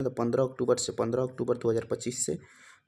तो 15 अक्टूबर 2025 से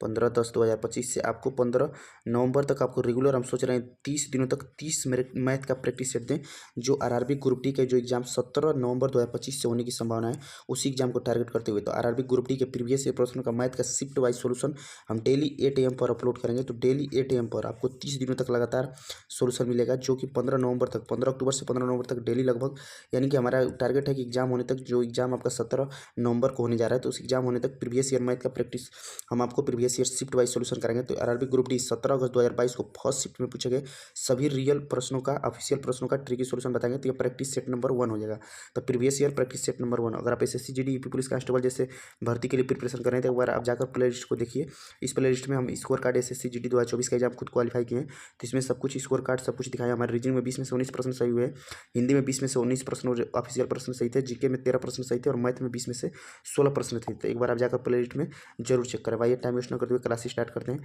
15/10/2025 से आपको 15 नवंबर तक आपको रेगुलर हम सोच रहे हैं 30 दिनों तक 30 मेरे मैथ का प्रैक्टिस सेट दें। जो आरआरबी ग्रुप डी के जो एग्जाम 17 नवंबर 2025 से होने की संभावना है, उसी एग्जाम को टारगेट करते हुए तो आरआरबी ग्रुप डी के प्रीवियस ईयर प्रश्नों का मैथ का शिफ्ट वाइज सोल्यूशन हम डेली 8 AM पर अपलोड करेंगे। तो डेली 8 AM पर आपको 30 दिनों तक लगातार सोल्यूशन मिलेगा, जो कि 15 अक्टूबर से 15 नवंबर तक डेली लगभग, यानी कि हमारा टारगेट है कि एग्जाम होने तक, जो एग्जाम आपका 17 नवंबर को होने जा रहा है, तो उस एग्जाम होने तक प्रीवियस ईयर मैथ का प्रैक्टिस हम आपको previous year shift wise solution करेंगे। तो आरआरबी ग्रुप डी 17 अगस्त 2022 को फर्स्ट शिफ्ट में पूछे गए सभी रियल प्रश्नों का, ऑफिशियल प्रश्नों का ट्रिकी सॉल्यूशन बताएंगे। तो ये प्रैक्टिस सेट नंबर 1 हो जाएगा। तो previous year practice set number 1, अगर आप SSC GD UP police constable जैसे भर्ती के लिए प्रिपरेशन कर रहे हैं, तो एक बार आप जाकर प्ले लिस्ट को देखिए। इस प्ले लिस्ट में हम स्कोर कार्ड एसएससी जीडी 2024 का एग्जाम खुद क्वालिफाई किए हैं, तो इसमें सब कुछ स्कोर कार्ड सब कुछ दिखाया। हमारे रीजनिंग में 20 में से 19 प्रश्न सही हुए, हिंदी में 20 में से 19 प्रश्न और ऑफिशियल प्रश्न सही थे, जीके में 13 प्रश्न सही थे और मैथ में 20 में से 16 प्रश्न थे। तो एक बार आप जाकर प्ले लिस्ट में जरूर चेक करें। भाई टाइम वेस्ट न करते हुए क्लास स्टार्ट करते हैं।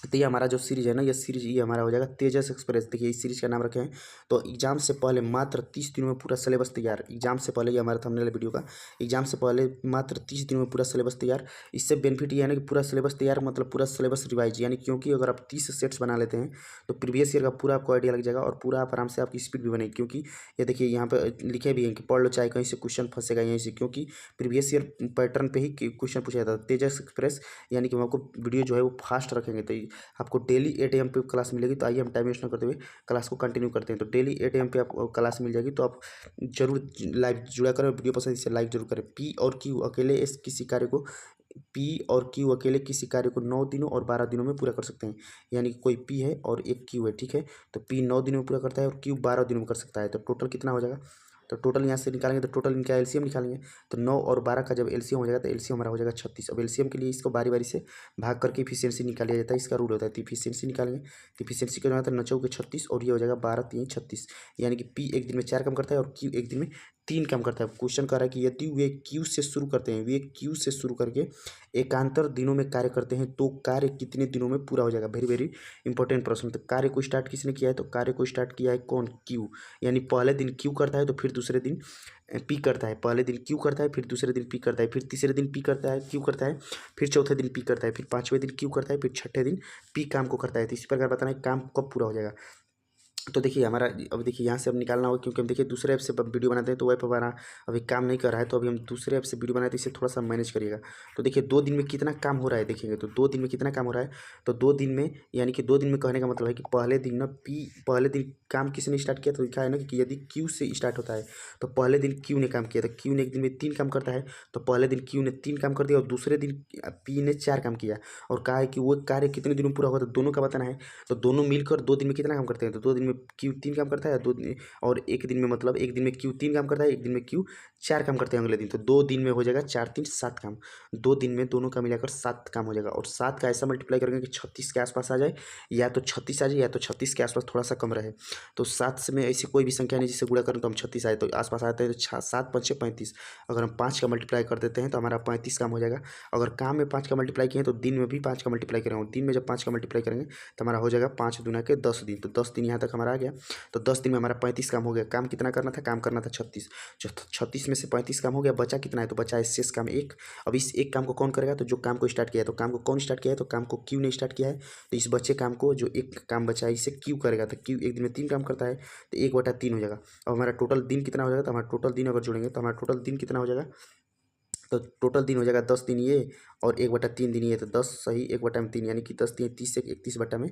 तो ये हमारा जो सीरीज है ना, ये सीरीज ये हमारा हो जाएगा तेजस एक्सप्रेस। देखिए इस सीरीज का नाम रखे हैं। तो एग्जाम से पहले मात्र 30 दिनों में पूरा सिलेबस तैयार। एग्जाम से पहले, ये हमारा थंबनेल वीडियो का, एग्जाम से पहले मात्र 30 दिनों में पूरा सिलेबस तैयार। इससे बेनिफिट ये है ना कि पूरा सिलेबस तैयार मतलब पूरा सिलेबस रिवाइज, यानी क्योंकि अगर आप 30 सेट्स बना लेते हैं तो प्रीवियस ईयर का पूरा आपको आइडिया लग जाएगा और पूरा आप आराम से आपकी स्पीड भी बनेगी। क्योंकि ये देखिए यहाँ पे लिखे भी हैं कि पढ़ लो चाहे कहीं से क्वेश्चन फंसेगा यहीं से, क्योंकि प्रीवियस ईयर पैटर्न पे ही क्वेश्चन पूछा जाता है। तेजस एक्सप्रेस यानी कि हम आपको वीडियो जो है वो फास्ट रखेंगे, तो आपको डेली 8 AM पे क्लास मिलेगी। तो आइए हम टाइम वेस्ट न करते हुए क्लास को कंटिन्यू करते हैं। तो डेली 8 AM पे आपको क्लास मिल जाएगी, तो आप जरूर लाइव जुड़ा करें। वीडियो पसंद इसे लाइक जरूर करें। पी और क्यू अकेले इस किसी कार्य को, पी और क्यू अकेले किसी कार्य को 9 दिनों और 12 दिनों में पूरा कर सकते हैं। यानी कि कोई पी है और एक क्यू है, ठीक है। तो पी 9 दिनों में पूरा करता है और क्यू 12 दिनों में कर सकता है। तो टोटल कितना हो जाएगा, तो टोटल यहाँ से निकालेंगे तो टोटल इनका एलसीएम निकालेंगे। तो 9 और 12 का जब एलसीएम हो जाएगा तो एलसीएम हमारा हो जाएगा 36। अब एलसीएम के लिए इसको बारी बारी से भाग करके इफिशियंसी निकाल लिया जाता है, इसका रूल होता है। तो इफिशियंसी निकालेंगे, तो इफिशियंसी का तो 9 के 36 और ये हो जाएगा 12 3 36, यानी कि पी एक दिन में 4 काम करता है और क्यू एक दिन में 3 काम करता है। क्वेश्चन कह रहा है कि यदि वे क्यू से शुरू करते हैं, वे क्यू से शुरू करके एकांतर दिनों में कार्य करते हैं तो कार्य कितने दिनों में पूरा हो जाएगा। वेरी वेरी इंपॉर्टेंट प्रश्न। तो कार्य को स्टार्ट किसने किया है, तो कार्य को स्टार्ट किया है कौन, क्यू। यानी पहले दिन क्यू करता है तो फिर दूसरे दिन पी करता है। पहले दिन क्यू करता है, फिर दूसरे दिन पी करता है, फिर तीसरे दिन पी करता है, क्यू करता है, फिर चौथे दिन पी करता है, फिर पांचवें दिन क्यू करता है, फिर छठे दिन पी काम को करता है। तो इसी प्रकार बताना है काम कब पूरा हो जाएगा। तो देखिए हमारा अब देखिए यहाँ से अब निकालना होगा, क्योंकि हम देखिए दूसरे ऐप से वीडियो बनाते हैं तो वह हमारा अभी काम नहीं कर रहा है। तो अभी हम दूसरे ऐप से वीडियो बनाते हैं, इसे थोड़ा सा मैनेज करिएगा। तो देखिए 2 दिन में कितना काम हो रहा है देखेंगे। तो 2 दिन में कितना काम हो रहा है, तो 2 दिन में, यानी कि 2 दिन में कहने का मतलब है कि पहले दिन ना पहले दिन काम किसने स्टार्ट किया, तो लिखा है ना कि यदि क्यू से स्टार्ट होता है तो पहले दिन क्यू ने काम किया। तो क्यू ने एक दिन में 3 काम करता है, तो पहले दिन क्यू ने 3 काम कर दिया और दूसरे दिन पी ने 4 काम किया। और कहा है कि वो कार्य कितने दिनों में पूरा हुआ, तो दोनों का बताना है। तो दोनों मिलकर 2 दिन में कितना काम करते हैं, तो 2 दिन में क्यू 3 काम करता है, 2 दिन और एक दिन में, मतलब एक दिन में क्यू 3 काम करता है, एक दिन में क्यू 4 काम करते हैं अगले दिन। तो 2 दिन में हो जाएगा 4 3 7 काम। 2 दिन में दोनों का मिलाकर 7 काम हो जाएगा। और 7 का ऐसा मल्टीप्लाई करेंगे कि 36 के आसपास आ जाए, या तो 36 आ जाए, या तो 36 के आसपास थोड़ा सा कम रहे। तो 7 से में ऐसी कोई भी संख्या नहीं जिससे गुणा करें तो हम 36 आए, तो आसपास आते हैं। तो 7 5 35, अगर हम 5 का मल्टीप्लाई कर देते हैं तो हमारा 35 काम हो जाएगा। अगर काम में 5 का मल्टीप्लाई किए तो दिन में भी 5 का मल्टीप्लाई करेंगे, और दिन में जब 5 का मल्टीप्लाई करेंगे तो हमारा हो जाएगा 5 दूना के 10 दिन। तो 10 दिन यहाँ तक हमारा आ गया। तो 10 दिन में हमारा 35 काम हो गया। काम कितना करना था, काम करना था 36। 36 में से 35 काम हो गया, बचा कितना है, तो बचा शेष काम 1। अब इस एक काम को कौन करेगा, तो जो काम को स्टार्ट किया है। तो काम को कौन स्टार्ट किया है, तो काम को क्यू ने स्टार्ट किया है। तो इस बच्चे काम को, जो एक काम बचा है, इसे क्यू करेगा। तो क्यू एक दिन में 3 काम करता है, तो 1/3 हो जाएगा। अब हमारा टोटल दिन कितना हो जाएगा, तो हमारा टोटल दिन अगर जोड़ेंगे तो हमारा टोटल दिन कितना हो जाएगा, तो टोटल दिन हो जाएगा 10 दिन ये और 1/3 दिन ये। तो 10 सही 1/3, यानी कि 10 3 30 से 31 बटा में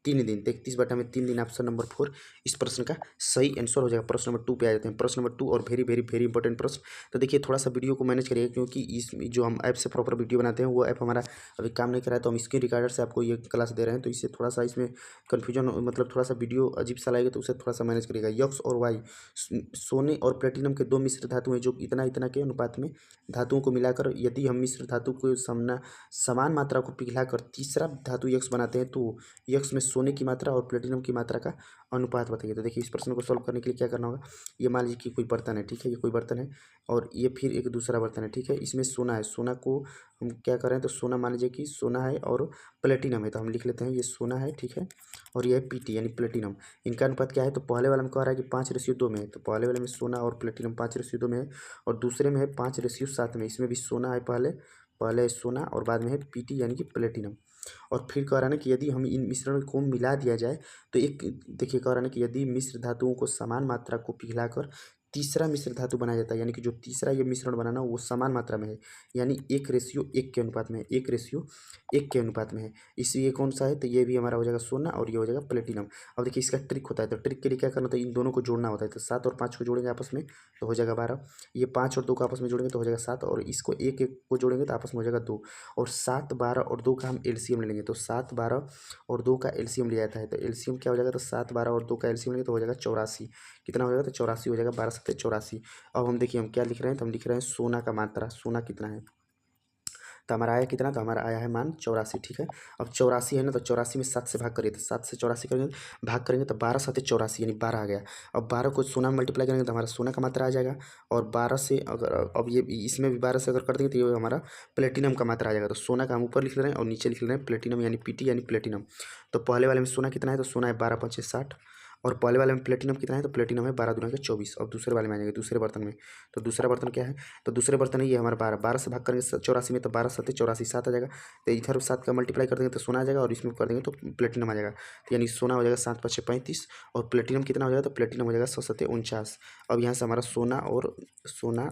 3 दिन। तो 31 बटा में 3 दिन ऑप्शन नंबर 4 इस प्रश्न का सही आंसर हो जाएगा। प्रश्न नंबर 2 पे आ जाते हैं। प्रश्न नंबर 2 और वेरी वेरी वेरी इंपॉर्टेंट प्रश्न। तो देखिए थोड़ा सा वीडियो को मैनेज करिएगा, क्योंकि इस जो हम ऐप से प्रॉपर वीडियो बनाते हैं वो ऐप हमारा अभी काम नहीं कर रहा है। तो हम स्क्रीन रिकॉर्डर से आपको ये क्लास दे रहे हैं, तो इससे थोड़ा सा इसमें कन्फ्यूजन, मतलब थोड़ा सा वीडियो अजीब सा लगेगा, तो उसे थोड़ा सा मैनेज करिएगा। यक्स और वाई सोने और प्लेटिनम के 2 मिश्र धातु हैं जो इतना इतना के अनुपात में धातुओं को मिलाकर, यदि हम मिश्र धातु को समान मात्रा को पिघलाकर तीसरा धातु यक्स बनाते हैं तो यक्स में सोने की मात्रा और प्लेटिनम की मात्रा का अनुपात बताइए। तो देखिए इस प्रश्न को सॉल्व करने के लिए क्या करना होगा, ये मान लीजिए कि कोई बर्तन है, ठीक है, ये कोई बर्तन है और ये फिर एक दूसरा बर्तन है, ठीक है, इसमें सोना है, सोना को हम क्या कर रहे हैं, तो सोना मान लीजिए कि सोना है और प्लेटिनम है, तो हम लिख लेते हैं ये सोना है, ठीक है, और ये है पीटी यानी प्लेटिनम। इनका अनुपात क्या है, तो पहले वाले में कह रहा है कि 5:2 में है, तो पहले वाले में सोना और प्लेटिनम 5:2 में है और दूसरे में है 5:7 में। इसमें भी सोना है, पहले पहले सोना और बाद में है पीटी यानी कि प्लेटिनम। और फिर कह रहा है ना कि यदि हम इन मिश्रण को मिला दिया जाए तो एक, देखिए कह रहा है ना कि यदि मिश्र धातुओं को समान मात्रा को पिघलाकर तीसरा मिश्र धातु बनाया जाता है, यानी कि जो तीसरा ये मिश्रण बनाना वो समान मात्रा में है, यानी 1:1 के अनुपात में है, 1:1 के अनुपात में है। इसलिए कौन सा है, तो ये भी हमारा हो जाएगा सोना और ये हो जाएगा प्लेटिनम। अब देखिए इसका ट्रिक होता है, तो ट्रिक के लिए क्या करना होता है, इन दोनों को जोड़ना होता है। तो 7 और 5 को जोड़ेंगे आपस में तो हो जाएगा 12, ये 5 और 2 को आपस में जोड़ेंगे तो हो जाएगा 7, और इसको 1 को जोड़ेंगे तो आपस में हो जाएगा 2, और 7, 12 और 2 का हम एलसीएम ले लेंगे। तो 7, 12 और 2 का एलसीएम लिया जाता है, तो एलसीएम क्या हो जाएगा, तो 7, 12 और 2 का एलसीएम लेंगे तो हो जाएगा 84। कितना हो जाएगा, तो 84 हो जाएगा, 12×7=84। अब हम देखिए हम क्या लिख रहे हैं, तो हम लिख रहे हैं सोना का मात्रा, सोना कितना है, तो हमारा आया कितना, तो हमारा आया है मान 84, ठीक है। अब 84 है ना, तो 84 में 7 से भाग करिए, तो 7 से 84 करेंगे, भाग करेंगे तो 12×7=84 यानी 12 आ गया। अब 12 को सोना में मल्टीप्लाई करेंगे तो हमारा सोना का मात्रा आ जाएगा, और 12 से अगर अब ये इसमें भी 12 से अगर कर देंगे तो ये हमारा प्लेटिनम का मात्रा आ जाएगा। तो सोना का हम ऊपर लिख ले रहे हैं और नीचे लिख ले रहे हैं प्लेटिनम यानी पीटी यानी प्लेटिनम। तो पहले वाले में सोना कितना है, तो सोना है 12×5=60, और पहले वाले में प्लेटिनम कितना है, तो प्लेटिनम है 12×2=24। अब दूसरे वाले में आ जाएंगे, दूसरे बर्तन में, तो दूसरा बर्तन क्या है, तो दूसरे बर्तन है ये हमारा 12, 12 से भाग करेंगे 84 में तो 12×7=84, 7 आ जाएगा। तो इधर 7 का मल्टीप्लाई कर देंगे तो सोना आ जाएगा, और इसमें कर देंगे तो प्लेटिनम आ जाएगा। तो यानी सोना हो जाएगा 7×5=35, और प्लेटिनम कितना हो जाएगा, तो प्लेटिनम हो जाएगा 7×7=49। अब यहाँ से हमारा सोना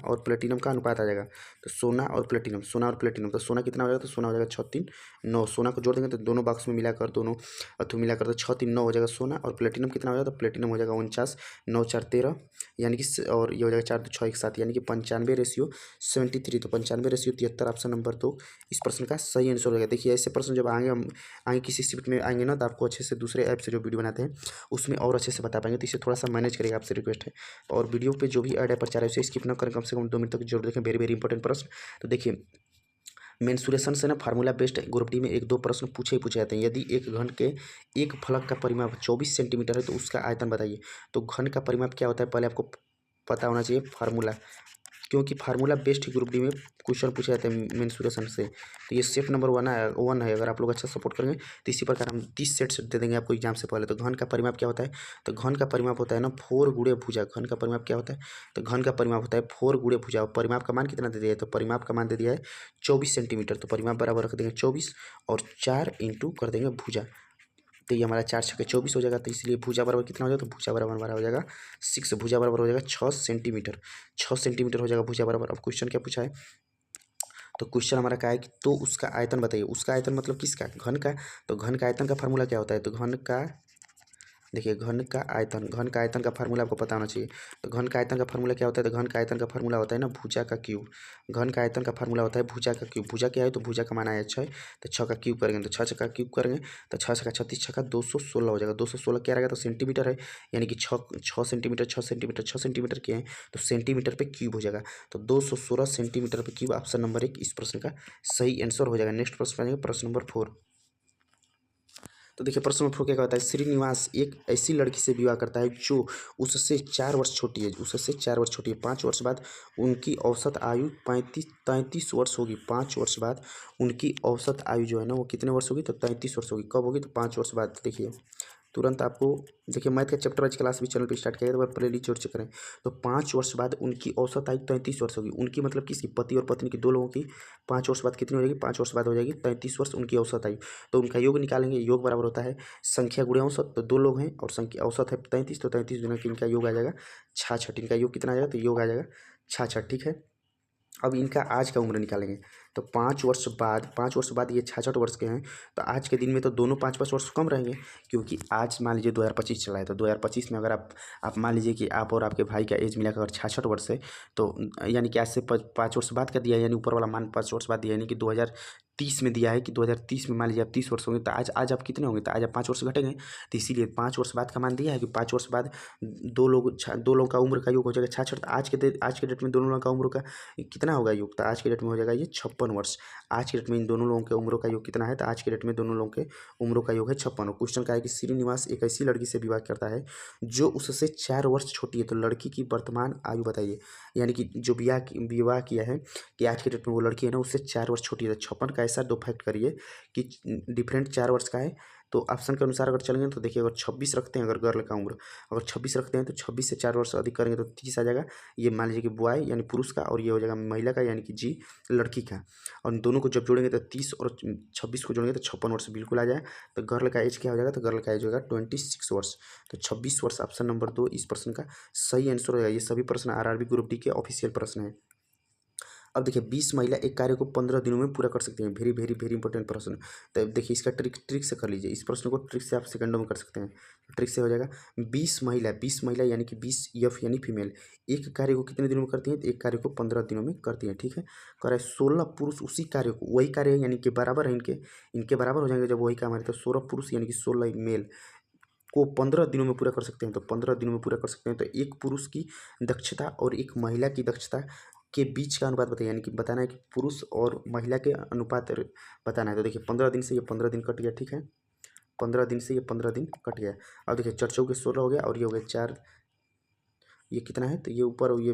और प्लेटिनम का अनुपात आ जाएगा, तो सोना और प्लेटिनम, सोना और प्लेटिनम, तो सोना कितना हो जाएगा, तो सोना हो जाएगा 6×3=9, सोना को जोड़ देंगे तो दोनों बॉक्स में मिलाकर दोनों अथवा मिलाकर तो 6×3=9 हो जाएगा सोना, और प्लेटिनम कितना हो जाएगा, तो प्लेटिनम हो जाएगा 49, 9×4=13 यानी कि और ये हो जाएगा 4×2=6=7 यानी कि 95:73। तो 95:73 ऑप्शन नंबर 2 इस प्रश्न का सही आंसर हो जाएगा। देखिए ऐसे प्रश्न जब आएंगे हम आगे किसी शिफ्ट में आएंगे ना, तो आपको अच्छे से दूसरे ऐप से जो वीडियो बनाते हैं उसमें और अच्छे से बता पाएंगे, तो इसे थोड़ा सा मैनेज करेगा, आपसे रिक्वेस्ट है। और वीडियो पे जो भी ऐड है प्रचार है उसे स्किप ना करें, कम से कम 2 मिनट तक जरूर देखें, वेरी वेरी इंपॉर्टेंट प्रश्न। तो देखिए मेंसुरेशन से ना फार्मूला बेस्ड ग्रुप डी में 1-2 प्रश्न पूछे ही पूछे जाते हैं। यदि एक घन के एक फलक का परिमाप 24 सेंटीमीटर है तो उसका आयतन बताइए। तो घन का परिमाप क्या होता है पहले आपको पता होना चाहिए फार्मूला, क्योंकि फार्मूला बेस्ड ग्रुप डी में क्वेश्चन पूछे जाते हैं मेंसुरेशन से। तो ये सेट नंबर 1 है, अगर आप लोग अच्छा सपोर्ट करेंगे तो इसी प्रकार हम 30 सेट दे देंगे आपको एग्जाम से पहले। तो घन का परिमाप क्या होता है, तो घन का परिमाप होता है ना 4 गुणे भुजा। घन का परिमाप क्या होता है, तो घन का परिमाप होता है 4 गुणे भुजा। और परिमाप का मान कितना दे दिया है, तो परिमाप का मान दे दिया है 24 सेंटीमीटर। तो परिमाप बराबर रख देंगे 24 और 4 इंटू कर देंगे भुजा, तो ये हमारा 4×6=24 हो जाएगा। तो इसलिए भुजा बराबर कितना हो जाएगा, तो भुजा बराबर हमारा हो जाएगा 6, भुजा बराबर हो जाएगा 6 सेंटीमीटर, 6 सेंटीमीटर हो जाएगा भुजा बराबर। अब क्वेश्चन क्या पूछा है, तो क्वेश्चन हमारा क्या है कि तो उसका आयतन बताइए। उसका आयतन मतलब किसका, घन का। तो घन का आयतन का फार्मूला क्या होता है, तो घन का देखिए घन का आयतन का फार्मूला आपको पता होना चाहिए। तो घन का आयतन का फार्मूला क्या होता है, तो घन का आयतन का फार्मूला होता है ना भुजा का क्यूब। घन का आयतन का फार्मूला होता है भुजा का क्यूब। भुजा क्या है, तो भुजा का मान आया 6, तो 6 का क्यूब करेंगे तो 6 का क्यूब करेंगे तो 6×6=36, 6×2=16 हो जाएगा। 216 क्या रहेगा, तो सेंटीमीटर है, यानी कि 6 सेंटीमीटर 6 सेंटीमीटर 6 सेंटीमीटर के हैं तो सेंटीमीटर पे क्यूब हो जाएगा। तो 216 सेंटीमीटर पे क्यूब ऑप्शन नंबर 1 इस प्रश्न का सही आंसर हो जाएगा। नेक्स्ट प्रश्न आ जाएगा प्रश्न नंबर 4। तो देखिए प्रश्न नंबर 4 क्या कहता है, श्रीनिवास एक ऐसी लड़की से विवाह करता है जो उससे 4 वर्ष छोटी है, उससे 4 वर्ष छोटी है। 5 वर्ष बाद उनकी औसत आयु 33 वर्ष होगी। 5 वर्ष बाद उनकी औसत आयु जो है ना वो कितने वर्ष होगी, तो 33 वर्ष होगी। कब होगी, तो 5 वर्ष बाद। देखिए तुरंत आपको देखिए मैथ का चैप्टर वाइज क्लास भी चैनल पे स्टार्ट किया है, तो वह प्लेलिस्ट जोड़ चुके हैं। तो 5 वर्ष बाद उनकी औसत आयु 33 वर्ष होगी। उनकी मतलब किसकी, पति और पत्नी की, दो लोगों की 5 वर्ष बाद कितनी हो जाएगी, 5 वर्ष बाद हो जाएगी 33 वर्ष उनकी औसत आयु। तो उनका योग निकालेंगे, योग बराबर होता है संख्या गुणे औसत। तो 2 लोग हैं और संख्या औसत है 33, तो 33 गुना इनका योग आ जाएगा 66। इनका योग कितना आ जाएगा, तो योग आ जाएगा 66, ठीक है। अब इनका आज का उम्र निकालेंगे, तो 5 वर्ष बाद ये 66 वर्ष के हैं। तो आज के दिन में तो दोनों 5-5 वर्ष कम रहेंगे, क्योंकि आज मान लीजिए 2025 चला है, तो 2025 में अगर आप मान लीजिए कि आप और आपके भाई का एज मिलाकर अगर 66 वर्ष है, तो यानी कि आज से 5 वर्ष बाद का दिया है, यानी ऊपर वाला मान 5 वर्ष बाद दिया है, यानी कि 2030 में दिया है कि 2030 में मान लीजिए आप 30 वर्ष होंगे, तो आज आप कितने होंगे, तो आज आप 5 वर्ष घटेंगे। तो इसीलिए 5 वर्ष बाद का मान दिया है कि 5 वर्ष बाद दो लोगों का उम्र का योग हो जाएगा 66। आज के डेट में दोनों लोगों का उम्र का कितना होगा योग, तो आज के डेट में हो जाएगा ये 56 वर्ष। आज के डेट में इन दोनों लोगों के उम्रों का योग कितना है? तो आज के डेट में दोनों लोगों के उम्रों का योग है 56। और क्वेश्चन का है कि श्रीनिवास एक ऐसी लड़की से विवाह करता है जो उससे 4 वर्ष छोटी है, तो लड़की की वर्तमान आयु बताइए। यानी कि जो विवाह किया है कि आज के डेट में वो लड़की है ना उससे 4 वर्ष छोटी है। 56 का ऐसा दो फैक्ट करिए कि डिफरेंट 4 वर्ष का है। तो ऑप्शन के अनुसार अगर चलेंगे तो देखिए, अगर 26 रखते हैं, अगर गर्ल का उम्र अगर 26 रखते हैं तो 26 से 4 वर्ष अधिक करेंगे तो 30 आ जाएगा। ये मान लीजिए कि बॉय यानी पुरुष का, और ये हो जाएगा महिला का यानी कि जी लड़की का। और इन दोनों को जब जोड़ेंगे तो 30 और 26 को जोड़ेंगे तो 56 वर्ष बिल्कुल आ जाए। तो गर्ल का एज क्या हो जाएगा? तो गर्ल का एज होगा 26 वर्ष। तो 26 वर्ष ऑप्शन नंबर 2 इस प्रश्न का सही आंसर होगा। ये सभी प्रश्न आरआरबी ग्रुप डी के ऑफिशियल प्रश्न है। अब देखिए 20 महिला एक कार्य को 15 दिनों में पूरा कर सकती हैं। वेरी वेरी वेरी इंपॉर्टेंट प्रश्न। तो देखिए इसका ट्रिक से कर लीजिए। इस प्रश्न को ट्रिक से आप सेकंडों में कर सकते हैं। ट्रिक से हो जाएगा 20 महिला यानी कि 20 एफ यानी फीमेल एक कार्य को कितने दिनों में करती हैं? तो एक कार्य को 15 दिनों में करती हैं। ठीक है, कर 16 पुरुष उसी कार्य को, वही कार्य है यानी कि बराबर है, इनके बराबर हो जाएंगे जब वही काम है। तो 16 पुरुष यानी कि 16 मेल को 15 दिनों में पूरा कर सकते हैं। तो 15 दिनों में पूरा कर सकते हैं। तो एक पुरुष की दक्षता और एक महिला की दक्षता के बीच का अनुपात बताइए। यानी कि बताना है कि पुरुष और महिला के अनुपात बताना है। तो देखिए 15 दिन से ये 15 दिन कट गया। ठीक है, 15 दिन से ये 15 दिन कट गया। अब देखिए 4 चौके 16 हो गया और ये हो गया 4, ये कितना है? तो ये ऊपर ये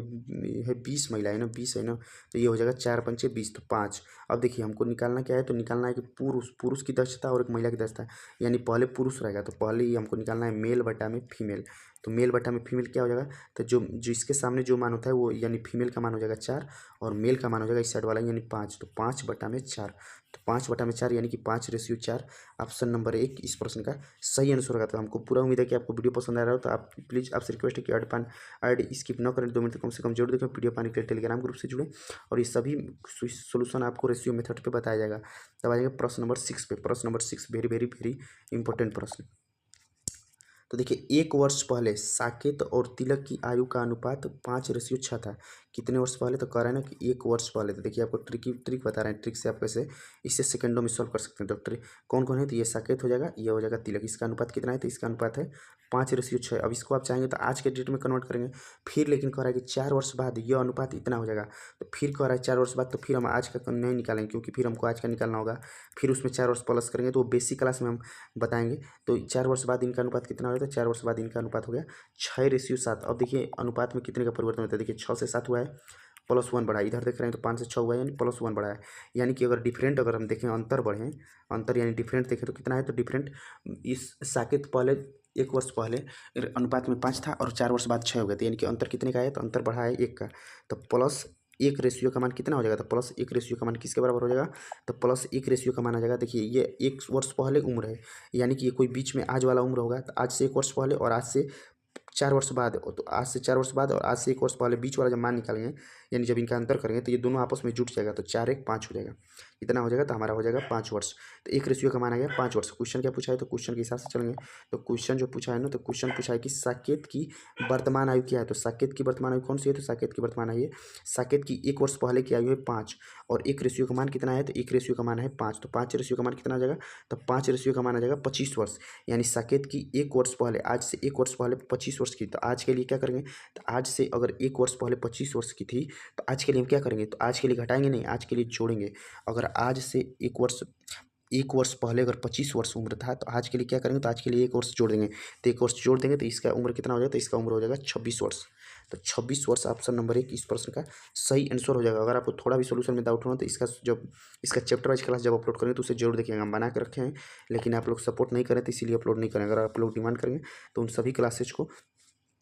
है 20 महिला है ना, 20 है ना, तो ये हो जाएगा 4 पंचे 20 तो 5। अब देखिए हमको निकालना क्या है? तो निकालना है कि पुरुष की दक्षता और एक महिला की दक्षता। यानी पहले पुरुष रहेगा तो पहले ही हमको निकालना है मेल बटा में फीमेल। तो मेल बटा में फीमेल क्या हो जाएगा? तो जो इसके सामने जो मान होता है वो यानी फीमेल का मान हो जाएगा 4 और मेल का मान हो जाएगा इस साइड वाला यानी 5। तो 5 बटा में 4, तो 5 बटा में 4 यानी कि 5:4। ऑप्शन नंबर 1 इस प्रश्न का सही आंसर होगा। तो हमको पूरा उम्मीद है कि आपको वीडियो पसंद आ रहा हो। तो आप प्लीज़ आपसे रिक्वेस्ट है कि ऐड स्किप न करें, 2 मिनट कम से कम जरूर देखें। पीडीएफ पाने के लिए टेलीग्राम ग्रुप से जुड़े और ये सभी सोल्यूशन आपको रेशियो मेथड पे बताया जाएगा। तब आ जाएंगे प्रश्न नंबर 6 पे। प्रश्न number 6 very very very important प्रश्न। तो देखिए 1 वर्ष पहले साकेत और तिलक की आयु का अनुपात 5:6 था। कितने वर्ष पहले? तो कह रहे हैं ना कि 1 वर्ष पहले। तो देखिए आपको ट्रिक बता रहे हैं। ट्रिक से आप कैसे इसे सेकंडों में सॉल्व कर सकते हैं। तो ट्रिक कौन कौन है? तो ये साकेत हो जाएगा, ये हो जाएगा तिलक। इसका अनुपात कितना है? तो इसका अनुपात है 5:6। अब इसको आप चाहेंगे तो आज के डेट में कन्वर्ट करेंगे। फिर लेकिन कह रहा है कि 4 वर्ष बाद यह अनुपात इतना हो जाएगा। तो फिर कह रहा है 4 वर्ष बाद, तो फिर हम आज का नहीं निकालेंगे क्योंकि फिर हमको आज का निकालना होगा। फिर उसमें 4 वर्ष प्लस करेंगे तो वो बेसिक क्लास में हम बताएंगे। तो 4 वर्ष बाद इनका अनुपात कितना होगा? तो 4 वर्ष बाद इनका अनुपात हो गया 6:7। अब देखिए अनुपात में कितने का परिवर्तन होता है? देखिए 6 से 7 हुआ है, +1 बढ़ा है। इधर देख रहे हैं तो 5 से 6 हुआ है यानी +1 बढ़ा है। यानी कि अगर डिफरेंट अगर हम देखें अंतर बढ़े, अंतर यानी डिफरेंट देखें तो कितना है? तो डिफरेंट इस साकेत पहले 1 वर्ष पहले अनुपात में 5 था और 4 वर्ष बाद 6 हो गया। तो यानी कि अंतर कितने का है? तो अंतर बढ़ा है 1 का। तो +1 रेशियो का मान कितना हो जाएगा? तो +1 रेशियो का मान किसके बराबर हो जाएगा? तो +1 रेशियो का मान आ जाएगा। देखिए ये 1 वर्ष पहले उम्र है, यानी कि ये कोई बीच में आज वाला उम्र होगा। तो आज से 1 वर्ष पहले और आज से 4 वर्ष बाद, तो आज से 4 वर्ष बाद और आज से 1 वर्ष पहले बीच वाला जब मान निकालेंगे यानी जब इनका अंतर करेंगे तो ये दोनों आपस में जुट जाएगा। तो 4 1 5 हो जाएगा। इतना हो जाएगा तो हमारा हो जाएगा 5 वर्ष। तो 1 रेशियो का मान आ गया 5 वर्ष। क्वेश्चन क्या पूछा है? तो क्वेश्चन के हिसाब से चलेंगे। तो क्वेश्चन जो पूछा है ना, तो क्वेश्चन पूछा है कि साकेत की वर्तमान आयु क्या है? तो साकेत की वर्तमान आयु कौन सी है? तो साकेत की वर्तमान आयु है, साकेत की 1 वर्ष पहले की आयु है 5 और 1 रेशियो का मान कितना है? तो 1 रेशियो का मान है 5। तो 5 रेशियो का मान कितना आ जाएगा? तो 5 रेशियो का मान आ जाएगा 25 वर्ष। यानी साकेत की 1 वर्ष पहले, आज से 1 वर्ष पहले 25 वर्ष की। तो आज के लिए क्या करेंगे? तो आज से अगर 1 वर्ष पहले 25 वर्ष की थी तो आज के लिए हम क्या करेंगे? तो आज के लिए घटाएंगे नहीं, आज के लिए जोड़ेंगे। अगर आज से 1 वर्ष पहले अगर 25 वर्ष उम्र था तो आज के लिए क्या करेंगे? तो आज के लिए 1 वर्ष जोड़ देंगे। तो 1 वर्ष जोड़ देंगे तो इसका उम्र कितना हो जाएगा? तो इसका उम्र हो जाएगा 26 वर्ष। तो 26 वर्ष ऑप्शन नंबर 1 इस प्रश्न का सही आंसर हो जाएगा। अगर आपको थोड़ा भी सोल्यूशन में डाउट हो तो इसका चैप्टर वाइज क्लास जब अपलोड करेंगे तो उसे जरूर देखिएगा। हम बना के रखे हैं लेकिन आप लोग सपोर्ट नहीं करें तो इसीलिए अपलोड नहीं करें। अगर आप लोग डिमांड करेंगे तो उन सभी क्लासेज को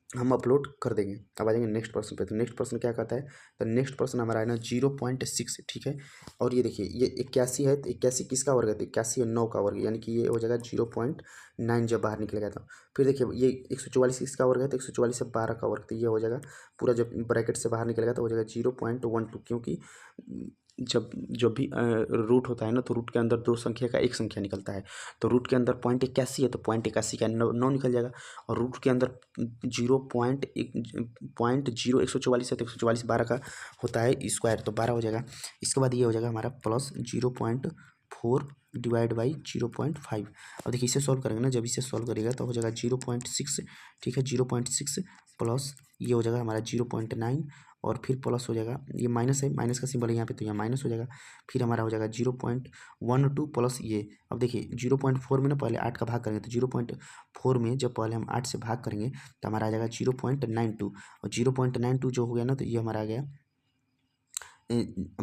हम अपलोड कर देंगे। अब आ जाएंगे नेक्स्ट प्रश्न पे। तो नेक्स्ट प्रश्न क्या कहता है? तो नेक्स्ट प्रश्न हमारा है ना 0.6। ठीक है, और ये देखिए ये 81 है। तो 81 किसका वर्ग है? तो 81 है 9 का वर्ग, यानी कि ये हो जाएगा 0.9 जब बाहर निकलेगा। तो फिर देखिए ये 144 किसका वर्ग है? तो 144 से 12 का वर्ग। तो ये हो जाएगा पूरा जब ब्रैकेट से बाहर निकलेगा तो हो जाएगा 0.12, क्योंकि जब भी रूट होता है ना तो रूट के अंदर 2 संख्या का एक संख्या निकलता है। तो रूट के अंदर 81 है तो 81 का 9 निकल जाएगा। और रूट के अंदर 0.144 है तो 144 12 का होता है स्क्वायर, तो 12 हो जाएगा। इसके बाद ये हो जाएगा हमारा +0.4 4 डिवाइड बाई 0.5। अब देखिए इसे सॉल्व करेंगे ना, जब इसे सॉल्व करिएगा तो हो जाएगा 0.6, ठीक है, 0.6 प्लस ये हो जाएगा हमारा 0.9 और फिर प्लस हो जाएगा, ये माइनस है, माइनस का सिंबल है यहाँ पे तो यहाँ माइनस हो जाएगा, फिर हमारा हो जाएगा 0.12 प्लस ये। अब देखिए 0.4 में ना पहले 8 का भाग करेंगे तो 0.4 में जब पहले हम 8 से भाग करेंगे तो हमारा आ जाएगा 0.92 और 0.92 जो हो गया ना तो ये हमारा आ गया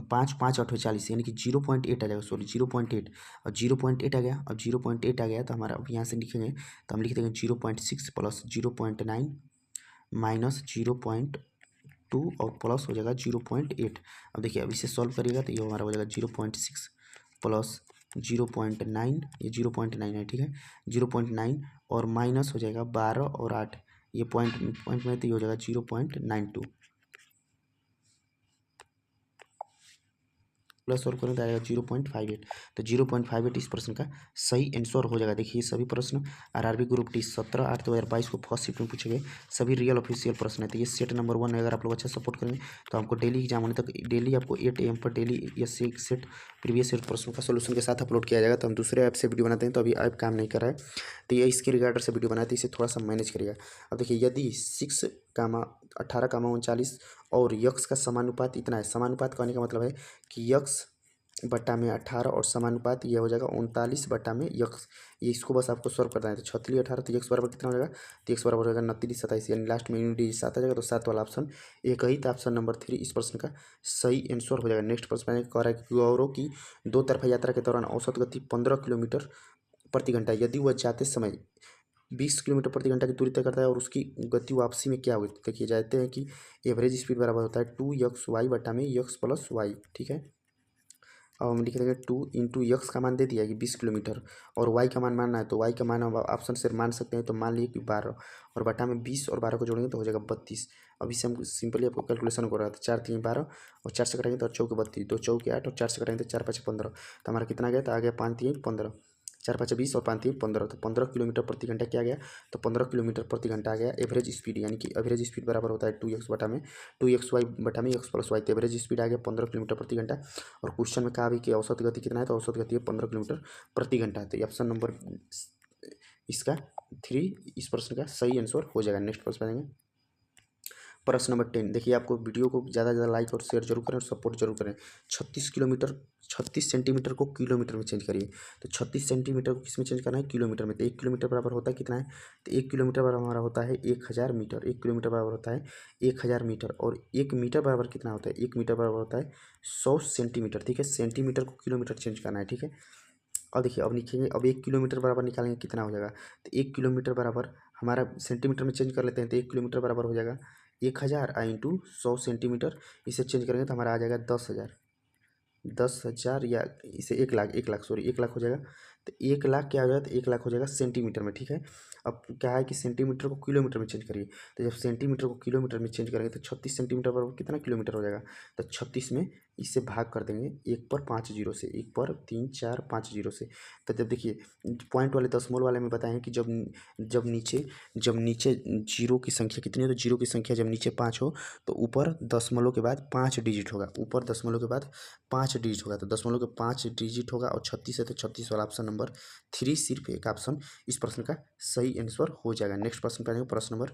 5 5 8 40, यानी कि 0.8 आ जाएगा, सॉरी 0.8 और 0.8 आ गया। अब 0.8 आ गया तो हमारा अब यहाँ से लिखेंगे तो हम लिख देंगे 0.6 प्लस 0.9 माइनस 0.2 और प्लस हो जाएगा 0.8। अब देखिए अब इसे सॉल्व करिएगा तो ये हमारा हो जाएगा 0.6 प्लस 0.9, ये 0.9 है, ठीक है, 0.9 और माइनस हो जाएगा 12 और 8, ये पॉइंट में तो ये हो जाएगा 0.92 प्लस और करें तो आएगा 0.58। तो 0.58 इस प्रश्न का सही आंसर हो जाएगा। देखिए सभी प्रश्न आरआरबी ग्रुप डी 17/8/2022 को फर्स्ट शिफ्ट में पूछे गए सभी रियल ऑफिशियल प्रश्न है। तो ये सेट नंबर 1 है। अगर आप लोग अच्छा सपोर्ट करेंगे तो आपको डेली एग्जाम होने तक डेली आपको 8 AM पर डेली ये सेट प्रीवियस सेट प्रश्नों का सोल्यूशन के साथ अपलोड किया जाएगा। तो हम दूसरे ऐप से वीडियो बनाते हैं तो अभी ऐप काम नहीं कर रहा है, तो ये इसके रिगार्डर से वीडियो बनाते हैं, इसे थोड़ा सा मैनेज करिएगा। अब देखिए यदि 6, 18, 39 और यक्स का समानुपात इतना है, समानुपात कहने का मतलब है कि यक्स बट्टा में 18 और समानुपात ये हो जाएगा 39 बट्टा में यक्स, ये इसको बस आपको सॉल्व करना है। तो 36 18 तो यक्स बराबर कितना हो जाएगा, तो यक्स बराबर हो जाएगा 29 27, यानी लास्ट में यूनिट डिजिट 7 आ जाएगा। तो 7 वाला ऑप्शन एक ही, तो ऑप्शन नंबर 3 इस प्रश्न का सही आंसर हो जाएगा। नेक्स्ट प्रश्न में कह रहा है कि गौरव की 2 तरफा यात्रा के दौरान औसत गति 15 किलोमीटर प्रति घंटा, यदि वह जाते समय 20 किलोमीटर प्रति घंटा की दूरी तय करता है और उसकी गति वापसी में क्या होगी। तो देखिए जाते हैं कि एवरेज स्पीड बराबर होता है 2xy बटा में x प्लस वाई, ठीक है। अब हम लिख देंगे 2 इंटू यक्स का मान दे दिया कि 20 किलोमीटर और वाई का मान मानना है, तो वाई का मान हम ऑप्शन से मान सकते हैं। तो मान लीजिए कि 12 और बटा में 20 और 12 को जोड़ेंगे तो हो जाएगा 32। अब इसे हम सिंपली आपको कैलकुलेशन कर रहा था, 4 3 12 और 4 से कटाएंगे तो 4 चौके 32, 2 चौके 8 और 4 से कटाएंगे तो 4 5 15। तो हमारा कितना गया, तो आ गया 5 3 15, 4 5 20 और 5 3 15, तो 15 किलोमीटर प्रति घंटा क्या गया, तो 15 किलोमीटर प्रति घंटा आ गया एवरेज स्पीड। यानी कि एवरेज स्पीड बराबर होता है 2x बटा में 2xy बटा में x प्लस वाई, तो एवरेज स्पीड आ गया 15 किलोमीटर प्रति घंटा। और क्वेश्चन में कहा भी कि औसत गति कितना है, तो औसत गति है 15 किलोमीटर प्रति घंटा। तो ऑप्शन नंबर इसका 3 इस प्रश्न का सही आंसर हो जाएगा। नेक्स्ट प्रश्न आएंगे प्रश्न नंबर 10। देखिए आपको वीडियो को ज़्यादा से ज़्यादा लाइक और शेयर जरूर करें और सपोर्ट जरूर करें। 36 सेंटीमीटर को किलोमीटर में चेंज करिए। तो 36 सेंटीमीटर को किस में चेंज करना है, किलोमीटर में। तो 1 किलोमीटर बराबर होता है कितना है, तो 1 किलोमीटर बराबर हमारा होता है 1000 मीटर। 1 किलोमीटर बराबर होता है 1000 मीटर और 1 मीटर बराबर कितना होता है, 1 मीटर बराबर होता है 100 सेंटीमीटर, ठीक है। सेंटीमीटर को किलोमीटर चेंज करना है, ठीक है। और देखिए अब लिखेंगे, अब 1 किलोमीटर बराबर निकालेंगे कितना हो जाएगा, तो 1 किलोमीटर बराबर हमारा सेंटीमीटर में चेंज कर लेते हैं। तो 1 किलोमीटर बराबर हो जाएगा 1000 इंटू 100 सेंटीमीटर, इसे चेंज करेंगे तो हमारा आ जाएगा 10,000। 10,000 या इसे 1 लाख, 1 लाख सॉरी 1 लाख हो जाएगा। तो 1 लाख क्या हो जाएगा, तो 1 लाख हो जाएगा सेंटीमीटर में, ठीक है। अब क्या है कि सेंटीमीटर को किलोमीटर में चेंज करिए। तो जब सेंटीमीटर को किलोमीटर में चेंज करेंगे तो 36 सेंटीमीटर बराबर कितना किलोमीटर हो जाएगा, तो 36 में इससे भाग कर देंगे 1 पर 5 जीरो से, 1 पर 3 4 5 जीरो से। तो जब देखिए पॉइंट वाले दशमलव वाले में बताएं कि जब नीचे जीरो की संख्या कितनी है, तो जीरो की संख्या जब नीचे 5 हो तो ऊपर दशमलव के बाद 5 डिजिट होगा, ऊपर दशमलव के बाद 5 डिजिट होगा। तो दशमलव के 5 डिजिट होगा और 36 है तो 36 वाला ऑप्शन नंबर 3 सिर्फ एक ऑप्शन इस प्रश्न का सही आंसर हो जाएगा। नेक्स्ट प्रश्न पे आएंगे प्रश्न नंबर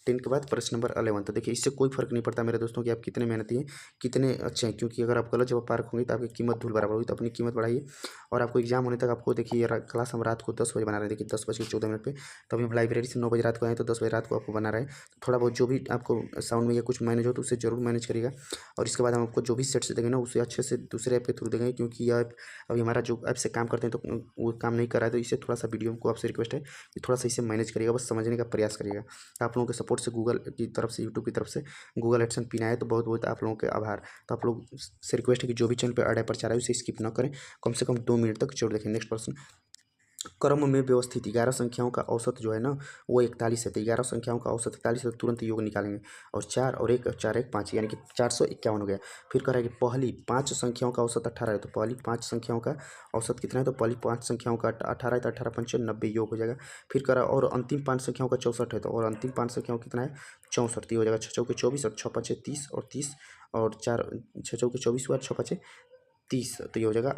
10 के बाद प्रश्न नंबर 11। तो देखिए इससे कोई फर्क नहीं पड़ता मेरे दोस्तों कि आप कितने मेहनती हैं, कितने अच्छे हैं, क्योंकि अगर आप गलत जवाब पार्क होंगे तो आपकी कीमत धूल बराबर होगी। तो अपनी कीमत बढ़ाइए और आपको एग्जाम होने तक आपको देखिए क्लास हम रात को 10 बजे बना रहे हैं। देखिए 10:14 पे, तो अभी हम लाइब्रेरी से 9 बजे रात को आए तो 10 बजे रात को आपको बना रहे हैं। तो थोड़ा बहुत जो भी आपको साउंड में या कुछ मैनेज हो तो उसे जरूर मैनेज करिएगा। और इसके बाद हम आपको जो भी सेट से देंगे ना उसे अच्छे से दूसरे ऐप के थ्रू देंगे, क्योंकि यह ऐप अभी हमारा जो ऐप से काम करते हैं तो वो काम नहीं कर रहा है। तो इसे थोड़ा सा वीडियो को आपसे रिक्वेस्ट है कि थोड़ा सा इसे मैनेज करिएगा, बस समझने का प्रयास करिएगा। आप लोगों के सपोर्ट से गूगल की तरफ से, यूट्यूब की तरफ से गूगल एडसन पिन आया तो बहुत बहुत आप लोगों के आभार। तो आप लोग से रिक्वेस्ट है कि जो भी चैनल पर ऐड है प्रचार है उसे स्किप ना करें, कम से कम 2 मिनट तक जरूर देखें। नेक्स्ट प्रश्न, क्रम में व्यवस्थित 11 संख्याओं का औसत जो है ना वो 41 है। तो 11 संख्याओं का औसत 41 है, तो तुरंत योग निकालेंगे और 4 और 1 4 1 5 यानी कि 451 हो गया। फिर कह रहा है कि पहली 5 संख्याओं का औसत 18 है। तो पहली 5 संख्याओं का औसत कितना है, तो पहली 5 संख्याओं का 18 है, तो 18 पंचे 90 योग हो जाएगा। फिर कह रहा है और अंतिम 5 संख्याओं का 64 है। तो और अंतिम 5 संख्याओं कितना है 64, तो हो जाएगा 6 चौके 24 और 6 5 30 और 30 और 4 6 चौके 24 हुआ 6 5 30, तो ये हो जाएगा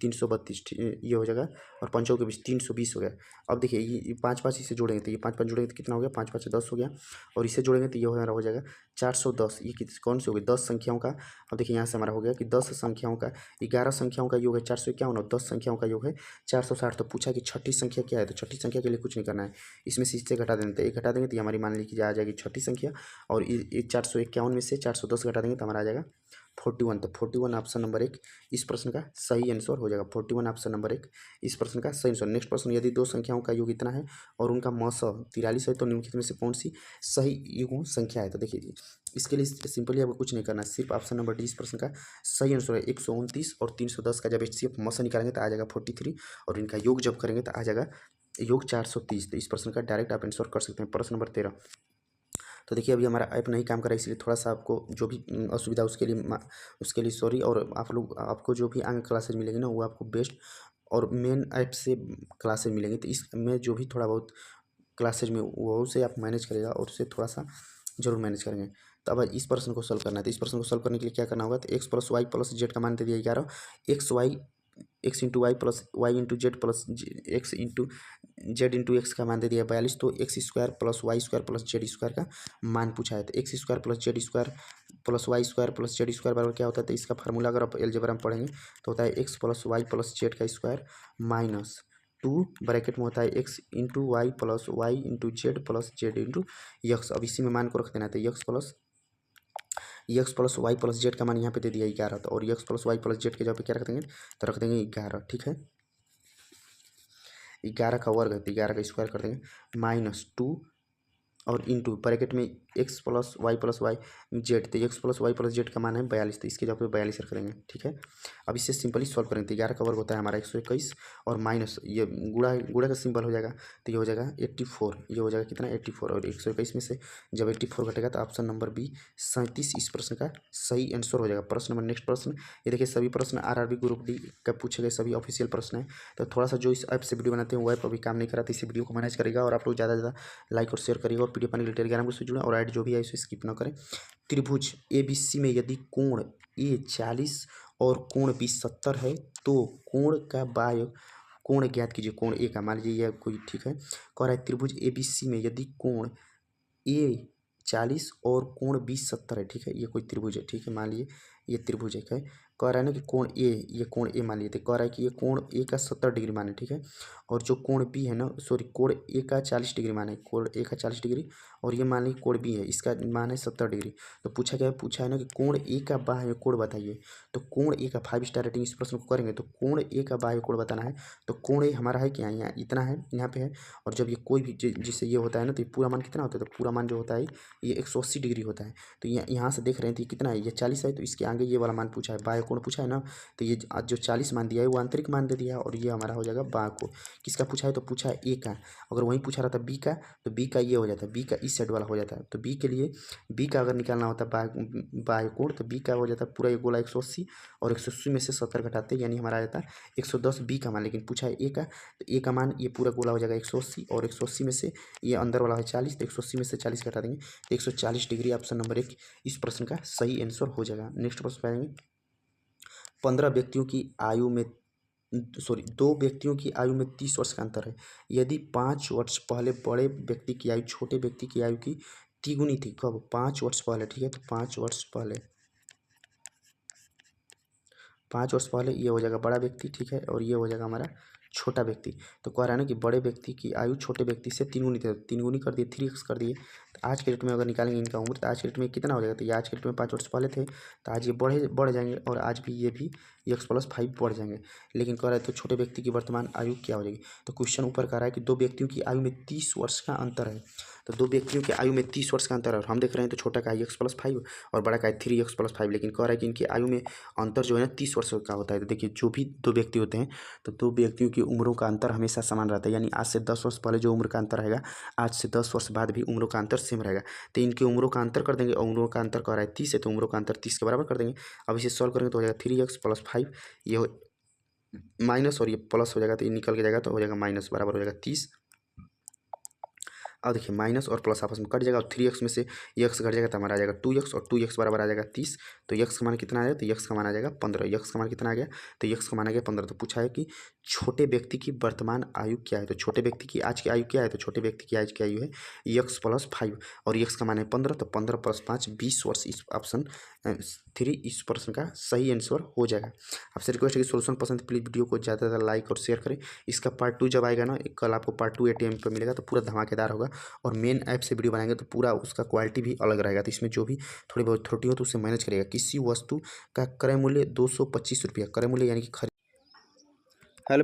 332, ये हो जाएगा, और पंचों के बीच 320 हो गया। अब देखिए ये 5 5 इसे जोड़ेंगे तो ये 5 5 जोड़ेंगे तो कितना हो गया, 5 5 10 हो गया, और इसे जोड़ेंगे तो ये हमारा हो जाएगा 410। ये कौन सी हो गई, 10 संख्याओं का। अब देखिए यहाँ से हमारा हो गया कि 10 संख्याओं का, 11 संख्याओं का योग है 451, और 10 संख्याओं का योग है 460। तो पूछा कि छठी संख्या क्या है, तो छठी संख्या के लिए कुछ नहीं करना है, इसमें से इससे घटा देंगे तो एक घटा देंगे तो ये हमारी मान लीजिए आ जाएगी छठी संख्या, और ये 451 में से 410 घटा देंगे तो हमारा आ जाएगा 41। तो 41 ऑप्शन नंबर 1 इस प्रश्न का सही आंसर हो जाएगा। 41 ऑप्शन नंबर 1 इस प्रश्न का सही आंसर। नेक्स्ट प्रश्न, यदि दो संख्याओं का योग इतना है और उनका मौसम 43 है तो निम्नलिखित में से कौन सी सही युग्म संख्या है। तो देखिए इसके लिए सिंपली आपको कुछ नहीं करना, सिर्फ ऑप्शन नंबर डी इस प्रश्न का सही आंसर है। 129 और 310 का जब सिर्फ मौसम निकालेंगे तो आ जाएगा 43, और इनका योग जब करेंगे तो आ जाएगा योग 430। तो इस प्रश्न का डायरेक्ट आप आंसर कर सकते हैं। प्रश्न नंबर 13, तो देखिए अभी हमारा ऐप नहीं काम कर रहा है, इसलिए थोड़ा सा आपको जो भी असुविधा उसके लिए सॉरी। और आपको जो भी आगे क्लासेज मिलेंगी ना वो आपको बेस्ट और मेन ऐप से क्लासेज मिलेंगी, तो इसमें जो भी थोड़ा बहुत क्लासेज में वो उसे आप मैनेज करेगा और उससे थोड़ा सा जरूर मैनेज करेंगे। तो अब इस प्रश्न को सॉल्व करना है, तो इस प्रश्न को सॉल्व करने के लिए क्या करना होगा, तो x plus y plus z का मान दे दिया 11, x into y plus y into z plus x into z into x का मान दे दिया 42, तो x square plus y square plus z square का मान पूछा है। तो x square plus z square plus y square plus z square बराबर क्या होता है, तो इसका फार्मूला अगर आप अलजेब्रा में पढ़ेंगे तो होता है x plus y plus z का स्क्वायर माइनस 2 ब्रैकेट में होता है x into y plus y into z plus z into x. अब इसी में मान को रख देना, तो x plus y plus z का मान यहाँ पे दे दिया 11, तो और x plus y plus z के जगह पे क्या रख देंगे, तो रख देंगे 11। ठीक है, 11 का वर्ग है तो 11 का स्क्वायर कर देंगे माइनस 2 और इंटू ब्रैकेट में एक्स प्लस वाई जेड, तो x plus y plus z का मान है 42, तो इसके जगह पे 42 रख देंगे। ठीक है, अब इससे सिंपली सॉल्व करेंगे तो 11 का वर्ग होता है हमारा 121, और माइनस ये गुणा का सिंबल हो जाएगा तो ये हो जाएगा 84, ये हो जाएगा कितना 84, और 121 में से जब 84 घटेगा तो ऑप्शन नंबर बी 37 इस प्रश्न का सही आंसर हो जाएगा। प्रश्न नंबर नेक्स्ट प्रश्न, ये देखिए सभी प्रश्न आरआरबी ग्रुप डी का पूछे गए सभी ऑफिशियल प्रश्न है। तो थोड़ा सा जो इस ऐप से वीडियो बनाते हैं वो ऐप अभी काम नहीं करा, तो इसी वीडियो को मैनेज करेगा, और आप लोग ज़्यादा से ज़्यादा लाइक और शेयर करिएगा, और पीडीएफ पाने के लिए टेलीग्राम से जुड़े, और ऐड जो भी है इसे स्किप न करें। त्रिभुज ABC में यदि कोण ए 40 और कोण बी 70 है तो कोण का बाह्य कोण ज्ञात कीजिए। कोण ए का मान लीजिए यह कोई, ठीक है, कह रहा है त्रिभुज ABC में यदि कोण ए 40 और कोण बी 70 है, ठीक है, ये कोई त्रिभुज है, ठीक है, मान लीजिए ये त्रिभुज है, कह रहा है ना कि कोण ए, ये कोण ए मान लीजिए, तो कह रहा है कि ये कोण ए का 70 डिग्री मान है, ठीक है, और जो कोण बी है ना, सॉरी कोण ए का 40 डिग्री मान है, कोण ए का 40 डिग्री, और ये मान लीजिए कोण बी है, इसका मान है 70 डिग्री। तो पूछा क्या है, पूछा है ना कि कोण ए का बाह्य कोण बताइए। तो कोण ए का 5 स्टार रेटिंग इस प्रश्न को करेंगे, तो कोण ए का बाह्य कोण बताना है। तो कोण ए हमारा है क्या, यहाँ इतना है, यहाँ पे है, और जब ये कोई भी जिससे ये होता है ना तो ये पूरा मान कितना होता है, तो पूरा मान जो होता है ये 180 डिग्री होता है। तो यहाँ से देख रहे हैं तो ये कितना है, ये 40 है, तो इसके आगे ये वाला मान पूछा है, बाह्य कोण पूछा है ना, तो ये आज जो 40 मान दिया है वो आंतरिक मान दे दिया है, और ये हमारा हो जाएगा बाह्य कोण। किसका पूछा है, तो पूछा है ए का, अगर वहीं पूछा रहता बी का तो बी का ये हो जाता है, बी का इस साइड वाला हो जाता है। तो बी के लिए बी का अगर निकालना होता है बाह्य कोण, तो बी का हो जाता है पूरा ये गोला 180, और 180 में से 70 घटाते यानी हमारा आ जाता है 110 बी का मान। लेकिन पूछा है ए का, तो ए का मान ये पूरा गोला हो जाएगा 180, और 180 में से ये अंदर वाला है 40, तो 180 में से 40 घटा देंगे तो 140 डिग्री ऑप्शन नंबर 1 इस प्रश्न का सही आंसर हो जाएगा। नेक्स्ट प्रश्न पाएंगे, 15 व्यक्तियों की आयु में सॉरी 2 व्यक्तियों की आयु में 30 वर्ष का अंतर है। यदि 5 वर्ष पहले बड़े व्यक्ति की आयु छोटे व्यक्ति की आयु की तिगुनी थी, कब, 5 वर्ष पहले, ठीक है, तो 5 वर्ष पहले, 5 वर्ष पहले ये हो जाएगा बड़ा व्यक्ति, ठीक है, और ये हो जाएगा हमारा छोटा व्यक्ति। तो कह रहा है ना कि बड़े व्यक्ति की आयु छोटे व्यक्ति से 3 गुनी थी, 3 गुनी कर दिए, 3x कर दिए। तो आज के डेट में अगर निकालेंगे इनका उम्र, तो आज के डेट में कितना हो जाएगा, तो ये आज के डेट में 5 वर्ष पहले थे, तो आज ये बढ़ जाएंगे, और आज भी ये भी x+5 बढ़ जाएंगे। लेकिन कह रहा है तो छोटे व्यक्ति की वर्तमान आयु क्या हो जाएगी। तो क्वेश्चन ऊपर कह रहा है कि 2 व्यक्तियों की आयु में 30 वर्ष का अंतर है। तो 2 व्यक्तियों की आयु में 30 वर्ष का अंतर है, और हम देख रहे हैं तो छोटा का है x+5 और बड़ा का है 3x+5, लेकिन कह रहा है कि इनकी आयु में अंतर जो है ना 30 वर्ष का होता है। तो देखिए जो भी 2 व्यक्ति होते हैं तो 2 व्यक्तियों की उम्रों का अंतर हमेशा समान रहता है, यानी आज से 10 वर्ष पहले जो उम्र का अंतर रहेगा आज से 10 वर्ष बाद भी उम्रों का अंतर सेम रहेगा। तो इनकी उम्रों का अंतर कर देंगे, और उम्रों का अंतर कह रहा है 30 है, तो उम्रों का अंतर 30 के बराबर कर देंगे। अब इसे सॉल्व करेंगे तो हो जाएगा 3x+5, ये हो माइनस और ये प्लस हो जाएगा, तो ये निकल के जाएगा तो हो जाएगा माइनस, बराबर हो जाएगा 30। अब देखिए माइनस और प्लस आपस में कट जाएगा और 3x में से x घट जाएगा तो हमारा आ जाएगा 2x और 2x बराबर आ जाएगा 30। तो x का मान कितना आ जाएगा, तो x का मान आ जाएगा 15। x का मान कितना आ गया, तो x का मान आ गया 15। तो पूछा है कि छोटे व्यक्ति की वर्तमान आयु क्या है, तो छोटे व्यक्ति की आज की आयु क्या है, तो छोटे व्यक्ति की आज की आयु है x + 5 और x का मान है 15। तो 15 + 5 20 वर्ष। इस ऑप्शन 3 इस प्रश्न का सही आंसर हो जाएगा। आपसे रिक्वेस्ट है कि सोल्यूशन पसंद प्लीज़ वीडियो को ज़्यादा से ज़्यादा लाइक और शेयर करें। इसका पार्ट 2 जब आएगा ना, कल आपको पार्ट 2 ATM पर मिलेगा तो पूरा धमाकेदार होगा और मेन ऐप से वीडियो बनाएंगे तो पूरा उसका क्वालिटी भी अलग रहेगा। तो इसमें जो भी थोड़ी बहुत त्रुटि हो तो उसे मैनेज करेगा। किसी वस्तु का क्रय मूल्य 225 रुपया, क्रय मूल्य यानी कि हेलो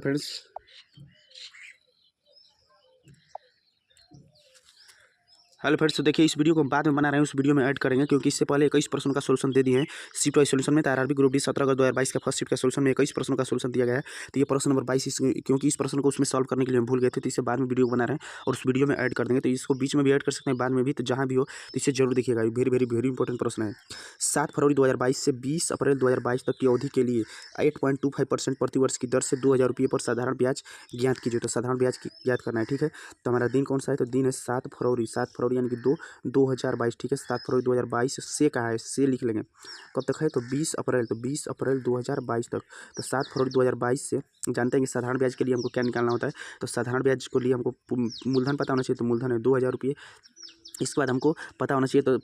फ्रेंड्स, तो देखिए इस वीडियो को बाद में बना रहे हैं, उस वीडियो में ऐड करेंगे क्योंकि इससे पहले 21 प्रश्नों का सोल्यूशन दे दिए हैं शिफ्ट वाइज सोल्यूशन में। तो आरआरबी ग्रुप डी 17 अगस्त 2022 का फर्स्ट शिफ्ट का सोल्यूशन में 21 प्रश्नों का सोल्यूशन दिया गया है। तो ये प्रश्न नंबर 22 क्योंकि इस प्रश्न को उसमें सॉल्व करने के लिए हम भूल गए थे तो इसे बाद में वीडियो बना रहे हैं और उस वीडियो में ऐड कर देंगे। तो इसको बीच में भी ऐड कर सकते हैं, बाद में भी, तो जहाँ भी हो तो इसे जरूर देखिएगा। वेरी वेरी वेरी इंपॉर्टेंट प्रश्न है। 7 फरवरी 2022 से 20 अप्रैल 2022 तक की अवधि के लिए 8.25% प्रतिवर्ष की दर से 2000 रुपये पर साधारण ब्याज ज्ञात कीजिए। तो साधारण ब्याज ज्ञात करना है, ठीक है। तो हमारा दिन कौन सा है, तो दिन है 7 फरवरी, 7 फरवरी यानी कि 2022, ठीक है। 7 फरवरी 2022 से कहा है, से लिख लेंगे। कब तक है, तो 20 अप्रैल, तो 20 अप्रैल 2022 तक। तो 7 फरवरी 2022 से जानते हैं कि साधारण ब्याज के लिए हमको क्या निकालना होता है। तो साधारण ब्याज के लिए हमको मूलधन पता होना चाहिए, तो मूलधन है 2000 रुपये। इसके बाद हमको पता होना चाहिए तो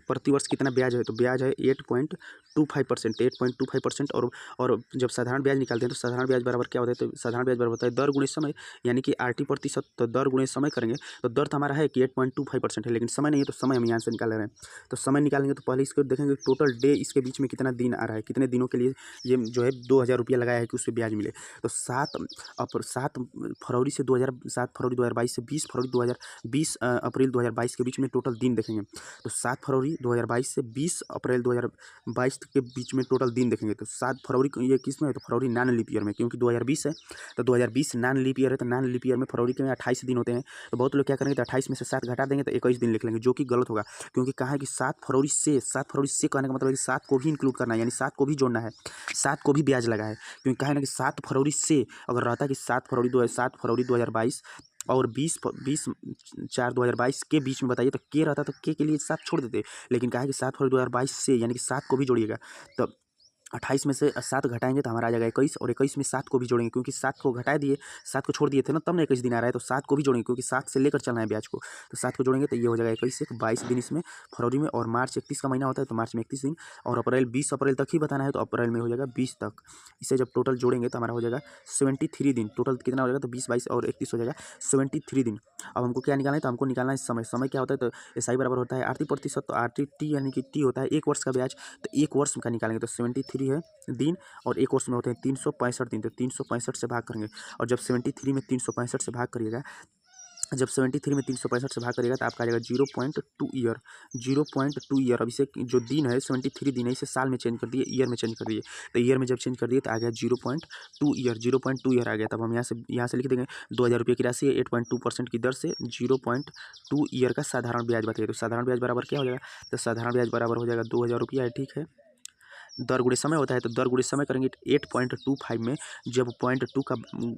प्रतिवर्ष कितना ब्याज है, तो ब्याज है 8.25%, 8.25%। और जब साधारण ब्याज निकालते हैं तो साधारण ब्याज बराबर क्या होता है, तो साधारण ब्याज बराबर होता है दर गुणे समय, यानी कि RT प्रतिशत। तो दर गुणे समय करेंगे तो दर तो हमारा है कि 8.25% है, लेकिन समय नहीं है तो समय हम यहाँ से निकाल रहे हैं। तो समय निकालेंगे तो पहले इसको देखेंगे टोटल डे इसके बीच में कितना दिन आ रहा है, कितने दिनों के लिए ये जो है 2000 रुपया लगाया है कि उससे ब्याज मिले। तो 7 फरवरी से 7 फरवरी 2022 से 20 अप्रैल 2022 के बीच में टोटल दिन देखेंगे। तो 7 फरवरी 2022 से 20 अप्रैल 2022 के बीच में टोटल दिन देखेंगे। तो 7 फरवरी ये किस में है, तो फरवरी नॉन लीप ईयर में, क्योंकि 2020 है तो 2020 नॉन लीप ईयर है। तो नॉन लीप ईयर में फरवरी के 28 दिन होते हैं। तो बहुत लोग क्या करेंगे, तो 28 में से 7 घटा देंगे तो 21 दिन लिख लेंगे, जो कि गलत होगा। क्योंकि कहा है कि 7 फरवरी से कहने का मतलब है कि 7 को भी इंक्लूड करना है, यानी 7 को भी जोड़ना है, 7 को भी ब्याज लगा है। क्योंकि कहा है ना कि 7 फरवरी से अगर रहता है कि 7 फरवरी 2022 और 20/4/2022 के बीच में बताइए तो के रहता तो के लिए 7 छोड़ देते, लेकिन कहा है कि 7 फरवरी 2022 से, यानी कि 7 को भी जोड़िएगा। तो 28 में से 7 घटाएंगे तो हमारा आ जाएगा 21 और 21 में 7 को भी जोड़ेंगे, क्योंकि 7 को घटा दिए, 7 को छोड़ दिए थे ना, तब ना 21 दिन आ रहा है। तो 7 को भी जोड़ेंगे क्योंकि 7 से लेकर चलना है ब्याज को। तो 7 को जोड़ेंगे तो ये हो जाएगा 21 से 22 दिन इसमें फरवरी में, और मार्च 31 का महीना होता है तो मार्च में 31 दिन, और अप्रैल 20 अप्रैल तक ही बताना है तो अप्रैल में हो जाएगा 20 तक। इसे जब टोटल जोड़ेंगे तो हमारा हो जाएगा 73 दिन। टोटल कितना हो जाएगा, तो 20 22 और 31 हो जाएगा 73 दिन। अब हमको क्या निकालना है, तो हमको निकालना है समय। समय क्या होता है, तो SI बराबर होता है RT प्रतिशत। तो RT यानी कि T होता है 1 वर्ष का ब्याज, तो 1 वर्ष का निकालेंगे तो 73 है दिन और 1 वर्ष में होते हैं 365 दिन। तो 365 से भाग करेंगे, और जब 73 में 365 से भाग करिएगा, जब 73 में 365 से भाग करिएगा तो आपका आ जाएगा 0.2 ईयर, 0.2 ईयर। अब इसे जो दिन है 73 दिन है, इसे साल में चेंज कर दिए, ईयर में चेंज कर दिए। तो ईयर में जब चेंज कर दिए तो आ गया 0.2 ईयर, 0.2 ईयर आ गया। तब हम यहाँ से लिख देंगे 2000 रुपये की राशि 8.2% की दर से 0.2 ईयर का साधारण ब्याज बताइए। तो साधारण ब्याज बराबर क्या हो जाएगा, तो साधारण ब्याज बराबर हो जाएगा 2000 रुपया है, ठीक है। दर गुणे समय होता है तो दर गुणे समय करेंगे 8.25 में जब 0.2 का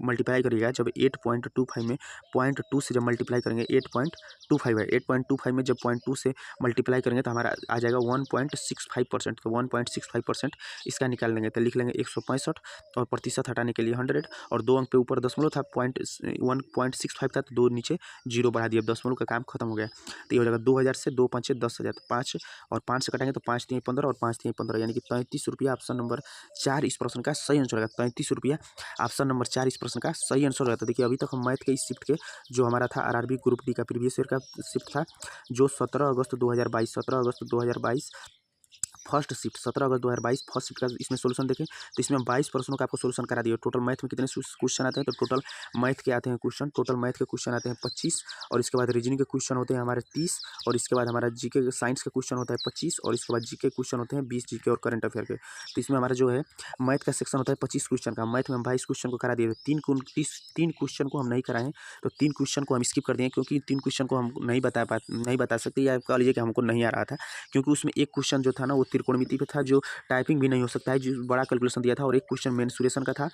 मल्टीप्लाई करिएगा, जब 8.25 में 0.2 से जब मल्टीप्लाई करेंगे 8.25 है, 8.25 में जब 0.2 से मल्टीप्लाई करेंगे तो हमारा आ जाएगा 1.65%। तो 1.65% इसका निकाल लेंगे तो लिख लेंगे 165 और प्रतिशत हटाने के लिए 100 और 2 अंक पे ऊपर दशमलव था, 1.65 था तो 2 नीचे 0 बढ़ा दिया, दशमलव का काम खत्म हो गया। तो ये हो जाएगा 2000 से 2 5 10,000, तो 5 और 5 से कटेंगे तो 5 3 15 और 5 3 15, यानी कि 33 रुपया ऑप्शन नंबर 4 इस प्रश्न का सही आंसर होगा। 33 रुपया ऑप्शन नंबर 4 इस प्रश्न का सही आंसर होगा। तो देखिए अभी तक हम मैथ के इस शिफ्ट के जो हमारा था आरआरबी ग्रुप डी का प्रीवियस ईयर का शिफ्ट था, जो 17 अगस्त 2022 फर्स्ट शिफ्ट 17 अगस्त 2022 फर्स्ट शिफ्ट का इसमें सोल्यूशन देखें तो इसमें 22 प्रश्नों का आपको सोल्यूशन करा दिया। टोटल मैथ में कितने क्वेश्चन आते हैं, तो टोटल मैथ के आते हैं क्वेश्चन, टोटल मैथ के क्वेश्चन आते हैं 25, और इसके बाद रीजनिंग के क्वेश्चन होते हैं हमारे 30, और इसके बाद हमारा जीके साइंस का क्वेश्चन होता है 25, और इसके बाद जीके क्वेश्चन होते हैं 20 जीके और करंट अफेयर के। तो इसमें हमारा जो है मैथ का सेक्शन होता है 25 क्वेश्चन का, मैथ में हम 22 क्वेश्चन को करा दिए। 3 क्वेश्चन को हम नहीं कराएं, तो 3 क्वेश्चन को हम स्किप कर दिए, क्योंकि 3 क्वेश्चन को हम नहीं बता सकते, या कह लीजिए कि हमको नहीं आ रहा था, क्योंकि उसमें एक क्वेश्चन जो था ना वो त्रिकोणमिति पे था जो टाइपिंग भी नहीं हो सकता है, जो बड़ा कैलकुलेशन दिया था, और एक क्वेश्चन मेंसुरेशन का था,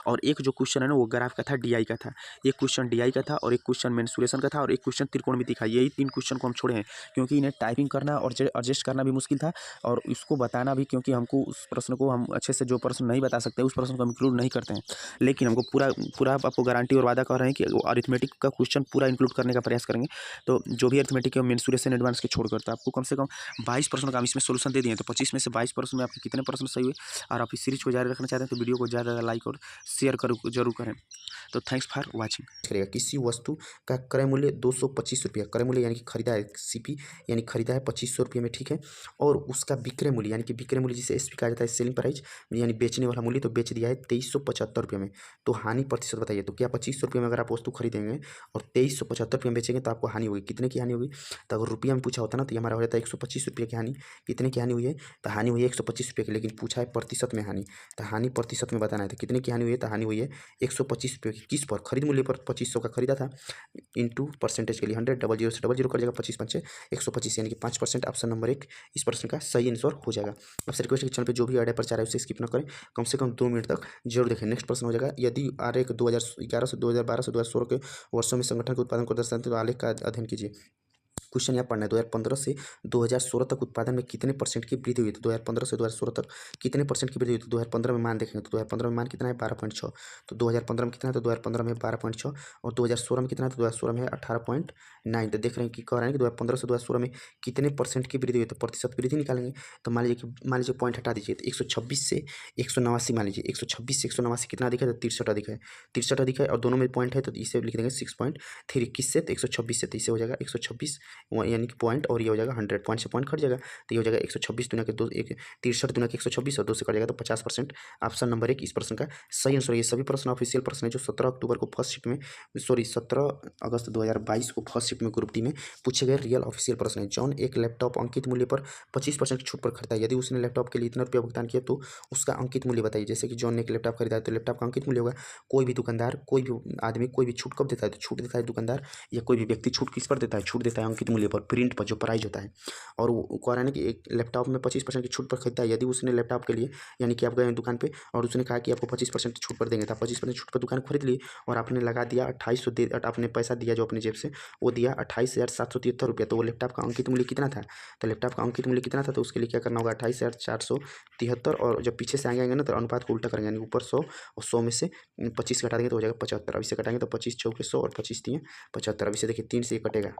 और एक जो क्वेश्चन है ना वो ग्राफ का था, डीआई का था। एक क्वेश्चन डीआई का था और एक क्वेश्चन मेंसुरेशन का था और एक क्वेश्चन त्रिकोणमिति का। यही 3 क्वेश्चन को हम छोड़े हैं क्योंकि इन्हें टाइपिंग करना और एडजस्ट करना भी मुश्किल था और इसको बताना भी, क्योंकि हमको उस प्रश्न को हम अच्छे से, जो प्रश्न नहीं बता सकते उस प्रश्न को हम इंक्लूड नहीं करते हैं। लेकिन हमको पूरा पूरा आपको गारंटी और वादा कर रहे हैं कि वो अरिथमेटिक का क्वेश्चन पूरा इंक्लूड करने का प्रयास करेंगे। तो जो भी अरिथमेटिक है मेंसुरेशन एडवांस के छोड़कर, तो आपको कम से कम 22 प्रश्नों का हम इसमें सोल्यूशन दे दिए। तो 25 में से 22 प्रश्न में आपके कितने प्रश्न सही हुए, और आप इस सीरीज को जारी रखना चाहते हैं तो वीडियो को ज़्यादा लाइक और शेयर जरूर करें। तो थैंक्स फॉर वाचिंग। करेगा किसी वस्तु का क्रय मूल्य 225 रुपया, क्रय मूल्य यानी कि खरीदा है, सीपी यानी खरीदा है 2500 रुपये में, ठीक है, और उसका विक्रय मूल्य यानी कि विक्रय मूल्य जिसे एसपी कहा जाता है, सेलिंग प्राइस यानी बेचने वाला मूल्य, तो बेच दिया है 2375 रुपये में। तो हानि प्रतिशत बताइए। तो क्या 2500 रुपये में अगर आप वस्तु खरीदेंगे और 2375 रुपये में बेचेंगे तो आपको हानि होगी, कितने की हानि होगी? तो अगर रुपया में पूछा होता ना तो ये हमारा हो जाता है 125 रुपये की हानि। कितने की हानि हुई है? तो हानि हुई है 125 रुपये की, लेकिन पूछा है प्रतिशत में हानि, तो हानि प्रतिशत में बताना है। तो कितने की हानि हुई है? तो हानि हुई है 125 रुपये की। किस पर? खरीद मूल्य पर 2500 का खरीदा था, इंटू परसेंटेज के लिए 100, डबल जीरो से डबल जीरो कर जाएगा, 25 पंचे 125 यानी कि 5%। ऑप्शन नंबर 1 इस प्रश्न का सही आंसर हो जाएगा। आपसे रिक्वेस्ट है कि चैनल पे जो भी आइडिया प्रचार है उसे स्किप न करें, कम से कम 2 मिनट तक जरूर देखें। नेक्स्ट प्रश्न हो जाएगा, यदि आलेख 2011 से 2012 से 2016 के वर्षों में संगठन के उत्पादन को दर्शाते तो आलेख का अध्ययन कीजिए। क्वेश्चन यहाँ पढ़ना है, 2015 से 2016 तक उत्पादन में कितने परसेंट की वृद्धि हुई थी? 2015 से 2016 तक कितने परसेंट की वृद्धि हुई थी? 2015 में मान देखेंगे तो 2015 में मान कितना है? 12.6। तो 2015 में कितना है? तो 2015 में 12.6, और 2016 में कितना है? तो 2016 में 18.9। तो देख रहे हैं कि कह रहे हैं कि 2015 से 2016 में कितने परसेंट की वृद्धि हुई, तो प्रतिशत वृद्धि निकालेंगे। तो मान लीजिए पॉइंट हटा दीजिए, तो 126 से 189 मान लीजिए, 126 से 189 कितना अधिक है? तो 63 अधिक है, 63 अधिक है, और दोनों में पॉइंट है तो इसे लिख देंगे 6.3। किससे? तो 126 से, तो इसे हो जाएगा 126 यानी कि पॉइंट, और ये हो जाएगा 100, पॉइंट से पॉइंट कट जाएगा तो ये हो जाएगा 126 दुना के 2, 63 दुना के 126 और 2 से कट जाएगा तो 50%। ऑप्शन नंबर 1 इस प्रश्न का सही आंसर। ये सभी प्रश्न ऑफिशियल प्रश्न है जो 17 अक्टूबर को फर्स्ट शिफ्ट में, 17 अगस्त 2022 को फर्स्ट शिफ्ट में ग्रुप डी में पूछे गए रियल ऑफिशियल प्रश्न है। जॉन एक लैपटॉप अंकित मूल्य पर 25% की छूट पर खरीदा है, यदि उसने लैपटॉप के लिए इतना रुपया भुगतान किया तो उसका अंकित मूल्य बताइए। जैसे कि जॉन ने एक लैपटॉप खरीदा है तो लैपटॉप का अंकित मूल्य होगा। कोई भी दुकानदार, कोई भी आदमी, कोई भी छूट कब देता है? तो छूट देता है दुकानदार या कोई भी व्यक्ति छूट किस पर देता है? छूट देता है अंकित मूल्य पर, प्रिंट पर, जो प्राइस होता है। और वो कह रहा है ना कि एक लैपटॉप में 25% की छूट पर खरीदता है, यदि उसने लैपटॉप के लिए, यानी कि आप गए दुकान पे और उसने कहा कि आपको 25% छूट पर देंगे, तो 25% छूट पर दुकान खरीद ली और आपने लगा दिया 2800 दे, आपने पैसा दिया जो अपने जेब से, वो दिया 28,773 रुपया। तो वो लैपटॉप का अंकित मूल्य कितना था? तो लैपटॉप का अंकित मूल्य कितना था? तो उसके लिए क्या करना होगा? 28,473, और जब पीछे से आएंगे ना तो अनुपात को उल्टा करेंगे, यानी ऊपर 100 और 100 में से 25 घटा देंगे तो हो जाएगा 75। अब इसे कटाएंगे तो 25 चौके 100 और 25 3 75। अब इसे देखिए 3 से ये कटेगा,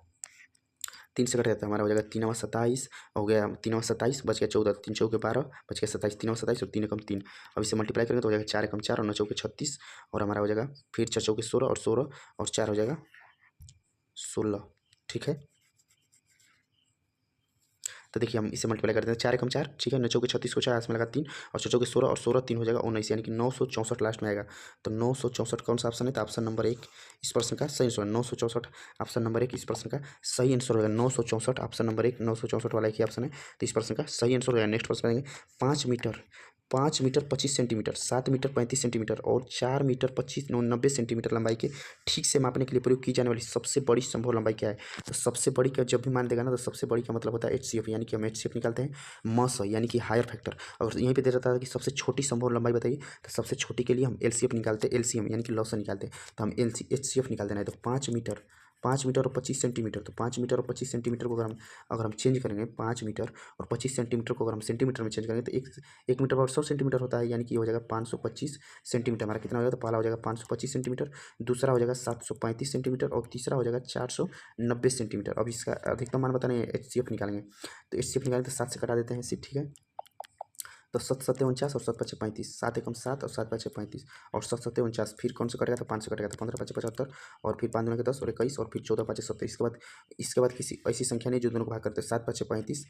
3 से कट जाता है हमारा, हो जाएगा 3 और 27 हो गया, 3 और 27 बच गया 14, 3 चौके 12 बच गया 27, 3 और 27 और 3 एकम 3। अब इसे मल्टीप्लाई करेंगे तो हो जाएगा 4 एकम 4 और 9 चौके 36, और हमारा हो जाएगा फिर 4 चौके 16 और 16 और 4 हो जाएगा 16, ठीक है। तो देखिए हम इसे मल्टीप्लाई करते हैं, 4 एकम 4, ठीक है, 9 चौके 36 को 4 में लगा 3 और 6 चौके 16 और 16 3 हो जाएगा 19, यानी कि 964 लास्ट में आएगा। तो 964 कौन सा ऑप्शन है? तो ऑप्शन नंबर 1 इस प्रश्न का सही आंसर है। 964 ऑप्शन नंबर 1 इस प्रश्न का सही आंसर होगा। 964 ऑप्शन नंबर 1, 964 वाला एक ही ऑप्शन है, तो इस प्रश्न का सही आंसर होगा। नेक्स्ट प्रश्न करेंगे, 5 मीटर 25 सेंटीमीटर, 7 मीटर 35 सेंटीमीटर और 4 मीटर 90 सेंटीमीटर लंबाई के ठीक से मापने के लिए प्रयोग की जाने वाली सबसे बड़ी संभव लंबाई क्या है? तो सबसे बड़ी का जब भी मान देगा ना तो सबसे बड़ी का मतलब होता है HCF, यानी कि हम HCF निकालते हैं मस यानी कि हायर फैक्टर। अगर यहीं पे दे रहता है कि सबसे छोटी संभव लंबाई बताइए तो सबसे छोटी के लिए हम LCF निकालते हैं, LCM यानी कि लॉस निकालते हैं, तो हम HCF निकाल देना है। तो 5 मीटर और 25 सेंटीमीटर, तो 5 मीटर और 25 सेंटीमीटर को अगर हम चेंज करेंगे, 5 मीटर और 25 सेंटीमीटर को अगर हम सेंटीमीटर में चेंज करेंगे तो एक मीटर और 100 सेंटीमीटर होता है, यानी कि हो जाएगा 525 सेंटीमीटर। हमारा कितना हो जाएगा? तो पहला हो जाएगा 525 सेंटीमीटर, दूसरा हो जाएगा 735 सेंटीमीटर और तीसरा हो जाएगा 490 सेंटीमीटर। अब इसका अधिकतम मान बताना है, HCF निकालेंगे, तो HCF निकालेंगे तो 7 से कटा देते हैं, ठीक है। तो 7 7 49 और 7 5 35, 7 एकम 7 और 7 5 35 और 7 7 49, फिर कौन सा कटेगा? तो 5 से कटेगा, तो 15 5 75 और फिर 5 दूना के 10 और 21 और फिर 14 5 70। इसके बाद किसी ऐसी संख्या नहीं जो दोनों को भाग करते हैं। 7 5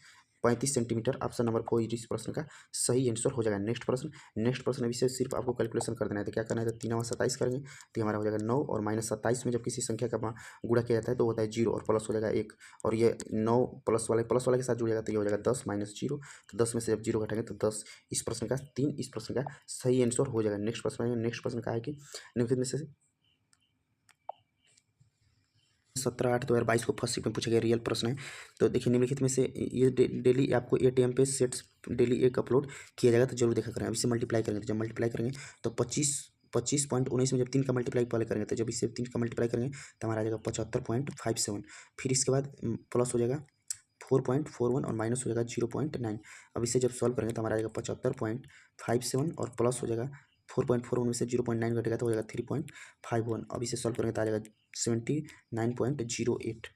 35 सेंटीमीटर ऑप्शन नंबर को इस प्रश्न का सही आंसर हो जाएगा। नेक्स्ट प्रश्न अभी से सिर्फ आपको कैलकुलेशन कर देना है। तो क्या करना है? तो 3 और 27 करेंगे तो हमारा हो जाएगा 9, और -27 में जब किसी संख्या का गुणा किया जाता है तो होता है 0 और प्लस हो जाएगा 1, और ये 9 प्लस वाले के साथ जुड़ जाएगा तो ये हो जाएगा 10 -0। तो 10 में से जब 0 घटाएंगे तो 10। इस प्रश्न का 3 इस प्रश्न का सही आंसर हो जाएगा। नेक्स्ट प्रश्न का है कि निम्नलिखित में से 17/8/2022 को फर्स्ट शिफ्ट में पूछा गया रियल प्रश्न है। तो देखिए निम्नलिखित में से ये डेली आपको 8 AM पे सेट्स डेली एक अपलोड किया जाएगा, तो जरूर देखा करें। अब इसे मल्टीप्लाई करेंगे, तो जब मल्टीप्लाई करेंगे तो 25.19 में जब 3 का मल्टीप्लाई पहले करेंगे, तो जब इसे 3 का मल्टीप्लाई करेंगे तो हमारा आ जाएगा 75.57। फिर इसके बाद प्लस हो जाएगा 4.41 और माइनस हो जाएगा 0.9। अब इसे जब सॉल्व करेंगे तो हमारा आ जाएगा 75.57 और प्लस हो जाएगा 4.41 में से 0.9 घटेगा तो हो जाएगा 3.51। अब इसे सॉल्व करेंगे तो आ जाएगा 79.08।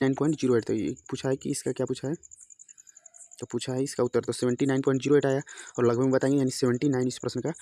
9.08। तो ये पूछा है कि इसका क्या पूछा है, तो पूछा है इसका उत्तर तो 79.08 आया और लगभग बताएंगे, यानी 79 इस प्रश्न का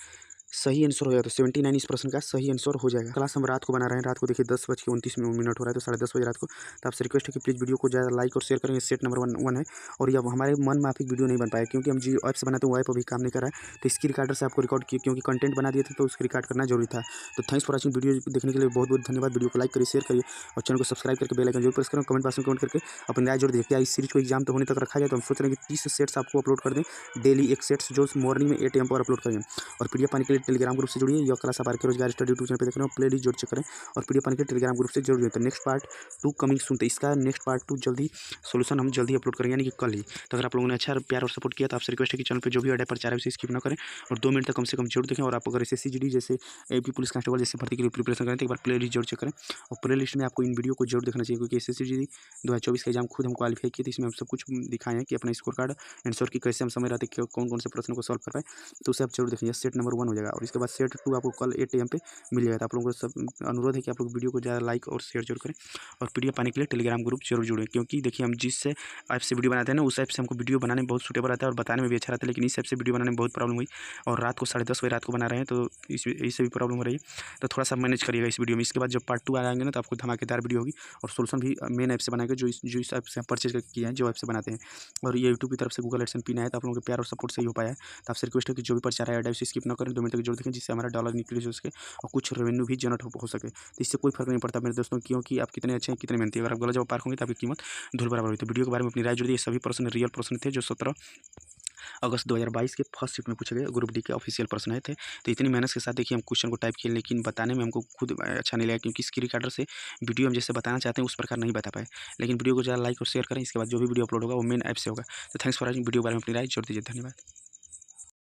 सही आंसर हो जाएगा। तो 79 इस प्रश्न का सही आंसर हो जाएगा। क्लास हम रात को बना रहे हैं, रात को देखिए 10:29 हो रहा है, तो 10:30 बजे रात को। तो आपसे रिक्वेस्ट है कि प्लीज़ वीडियो को ज़्यादा लाइक और शेयर करेंगे। सेट नंबर 1 है और ये हमारे मन माफिक वीडियो नहीं बन पाया क्योंकि हम जो ऐप से बनाते हैं वो ऐप अभी काम नहीं कर रहा है, तो इसकी रिकॉर्डर से आपको रिकॉर्ड किए क्योंकि कंटेंट बना दिए थे तो उसको रिकॉर्ड करना जरूरी था। तो थैंक्स फॉर वॉचिंग। वीडियो देखने के लिए बहुत बहुत धन्यवाद। वीडियो को लाइक करिए, शेयर करिए और चैनल को सब्सक्राइब करके बेल आइकन जरूर प्रेस करें। कमेंट बॉक्स में कमेंट करके अपनी राय जरूर दीजिए। क्या इस सीरीज को एग्जाम तो होने तक रखा जाए, तो हम सोच रहे हैं कि 30 सेट्स आपको अपलोड कर दें डेली, एक सेट्स जो मॉर्निंग में 8 AM पर अपलोड करेंगे। और पीडीएफ पाने के लिए टेलीग्राम ग्रुप से जुड़िए। यह क्लास आप आर रोजगार स्टडी यूट्यूब चैनल पे देख रहे हो, प्ले लिस्ट जोड़ चेक करें और पीडीएफ पाने के लिए टेलीग्राम ग्रुप से जरूर जुड़िए। तो नेक्स्ट पार्ट 2 कमिंग सुन, तो इसका नेक्स्ट पार्ट 2 जल्दी सोल्यूशन हम जल्दी अपलोड करेंगे, यानी कि कल ही। तो अगर आप लोगों ने अच्छा प्यार और सपोर्ट किया तो आपसे रिक्वेस्ट है कि चैनल पे जो भी अड्डा प्रचार है उसे स्किप ना करें और 2 मिनट तक कम से कम जरूर देखें। और आप अगर एसएससी जीडी जैसे एपी पुलिस कांस्टेबल जैसे भर्ती के लिए प्रिपरेशन करें तो एक बार प्ले लिस्ट जरूर चेक करें। और प्ले लिस्ट में आपको इन वीडियो को जरूर देखना चाहिए क्योंकि एसएससी जीडी 2024 का एग्जाम खुद हम क्वालिफाई किए थे, इसमें हम सब कुछ दिखाए हैं कि अपना स्कोर कार्ड आंसर की कैसे हम समय रहते कौन कौन से प्रश्नों को सॉल्व कर पाए, तो उसे आप जरूर देखेंगे। सेट नंबर 1 हो जाएगा और इसके बाद सेट 2 आपको कल 8 AM पे मिल जाएगा। तो आप लोगों को सब अनुरोध है कि आप लोग वीडियो को ज़्यादा लाइक और शेयर जरूर करें और पीडीएफ पाने के लिए टेलीग्राम ग्रुप जरूर जुड़ें क्योंकि देखिए हम जिस ऐप से वीडियो बनाते हैं ना उस ऐप से हमको वीडियो बनाने में बहुत सूटेबल रहता है और बताने में भी अच्छा रहता है, लेकिन इस ऐप से वीडियो बनाने में बहुत प्रॉब्लम हुई और रात को 10:30 बजे रात को बना रहे हैं, तो इससे भी प्रॉब्लम हो रही है। तो थोड़ा सा मैनेज करिएगा इस वीडियो में। इसके बाद जब पार्ट 2 आएंगे ना तो आपको धमाकेदार वीडियो होगी और सोल्यूशन भी मेन ऐप से बनाएंगे जो इस ऐप से परचेज किया है, जो ऐप से बनाते हैं। और ये यूट्यूब की तरफ से गूगल एडसेंस पिन है, तो आप लोगों के प्यार और सपोर्ट से ही हो पाया है। तो आपसे रिक्वेस्ट है कि जो भी प्रचार है उसे स्किप ना करें, 2 मिनट तक जरूर देखें जिससे हमारा डॉलर इंक्रीज हो सके और कुछ रेवेन्यू भी जनरेट हो सके। तो इससे कोई फर्क नहीं पड़ता मेरे दोस्तों क्योंकि आप कितने अच्छे हैं कितने मेहनती हैं, अगर आप गलत जवाब पार होंगे तो आपकी कीमत धूल बराबर हुई। तो वीडियो के बारे में अपनी राय जुड़ी। सभी प्रश्न रियल प्रश्न थे जो 17 अगस्त 2022 के फर्स्ट शिफ्ट में पूछे गए ग्रुप डी के ऑफिशियल प्रश्न आए थे। तो इतनी मेहनत के साथ देखिए हम क्वेश्चन को टाइप किए, लेकिन बताने में हमको खुद अच्छा नहीं लगा क्योंकि स्क्रीन रिकॉर्डर से वीडियो हम जैसे बताना चाहते हैं उस प्रकार नहीं बता पाए। लेकिन वीडियो को ज़्यादा लाइक और शेयर करें, इसके बाद जो भी वीडियो अपलोड होगा वो मेन ऐप से होगा। तो थैंक्स फॉर वॉचिंग। वीडियो के बारे में अपनी राय जोड़ दीजिए। धन्यवाद।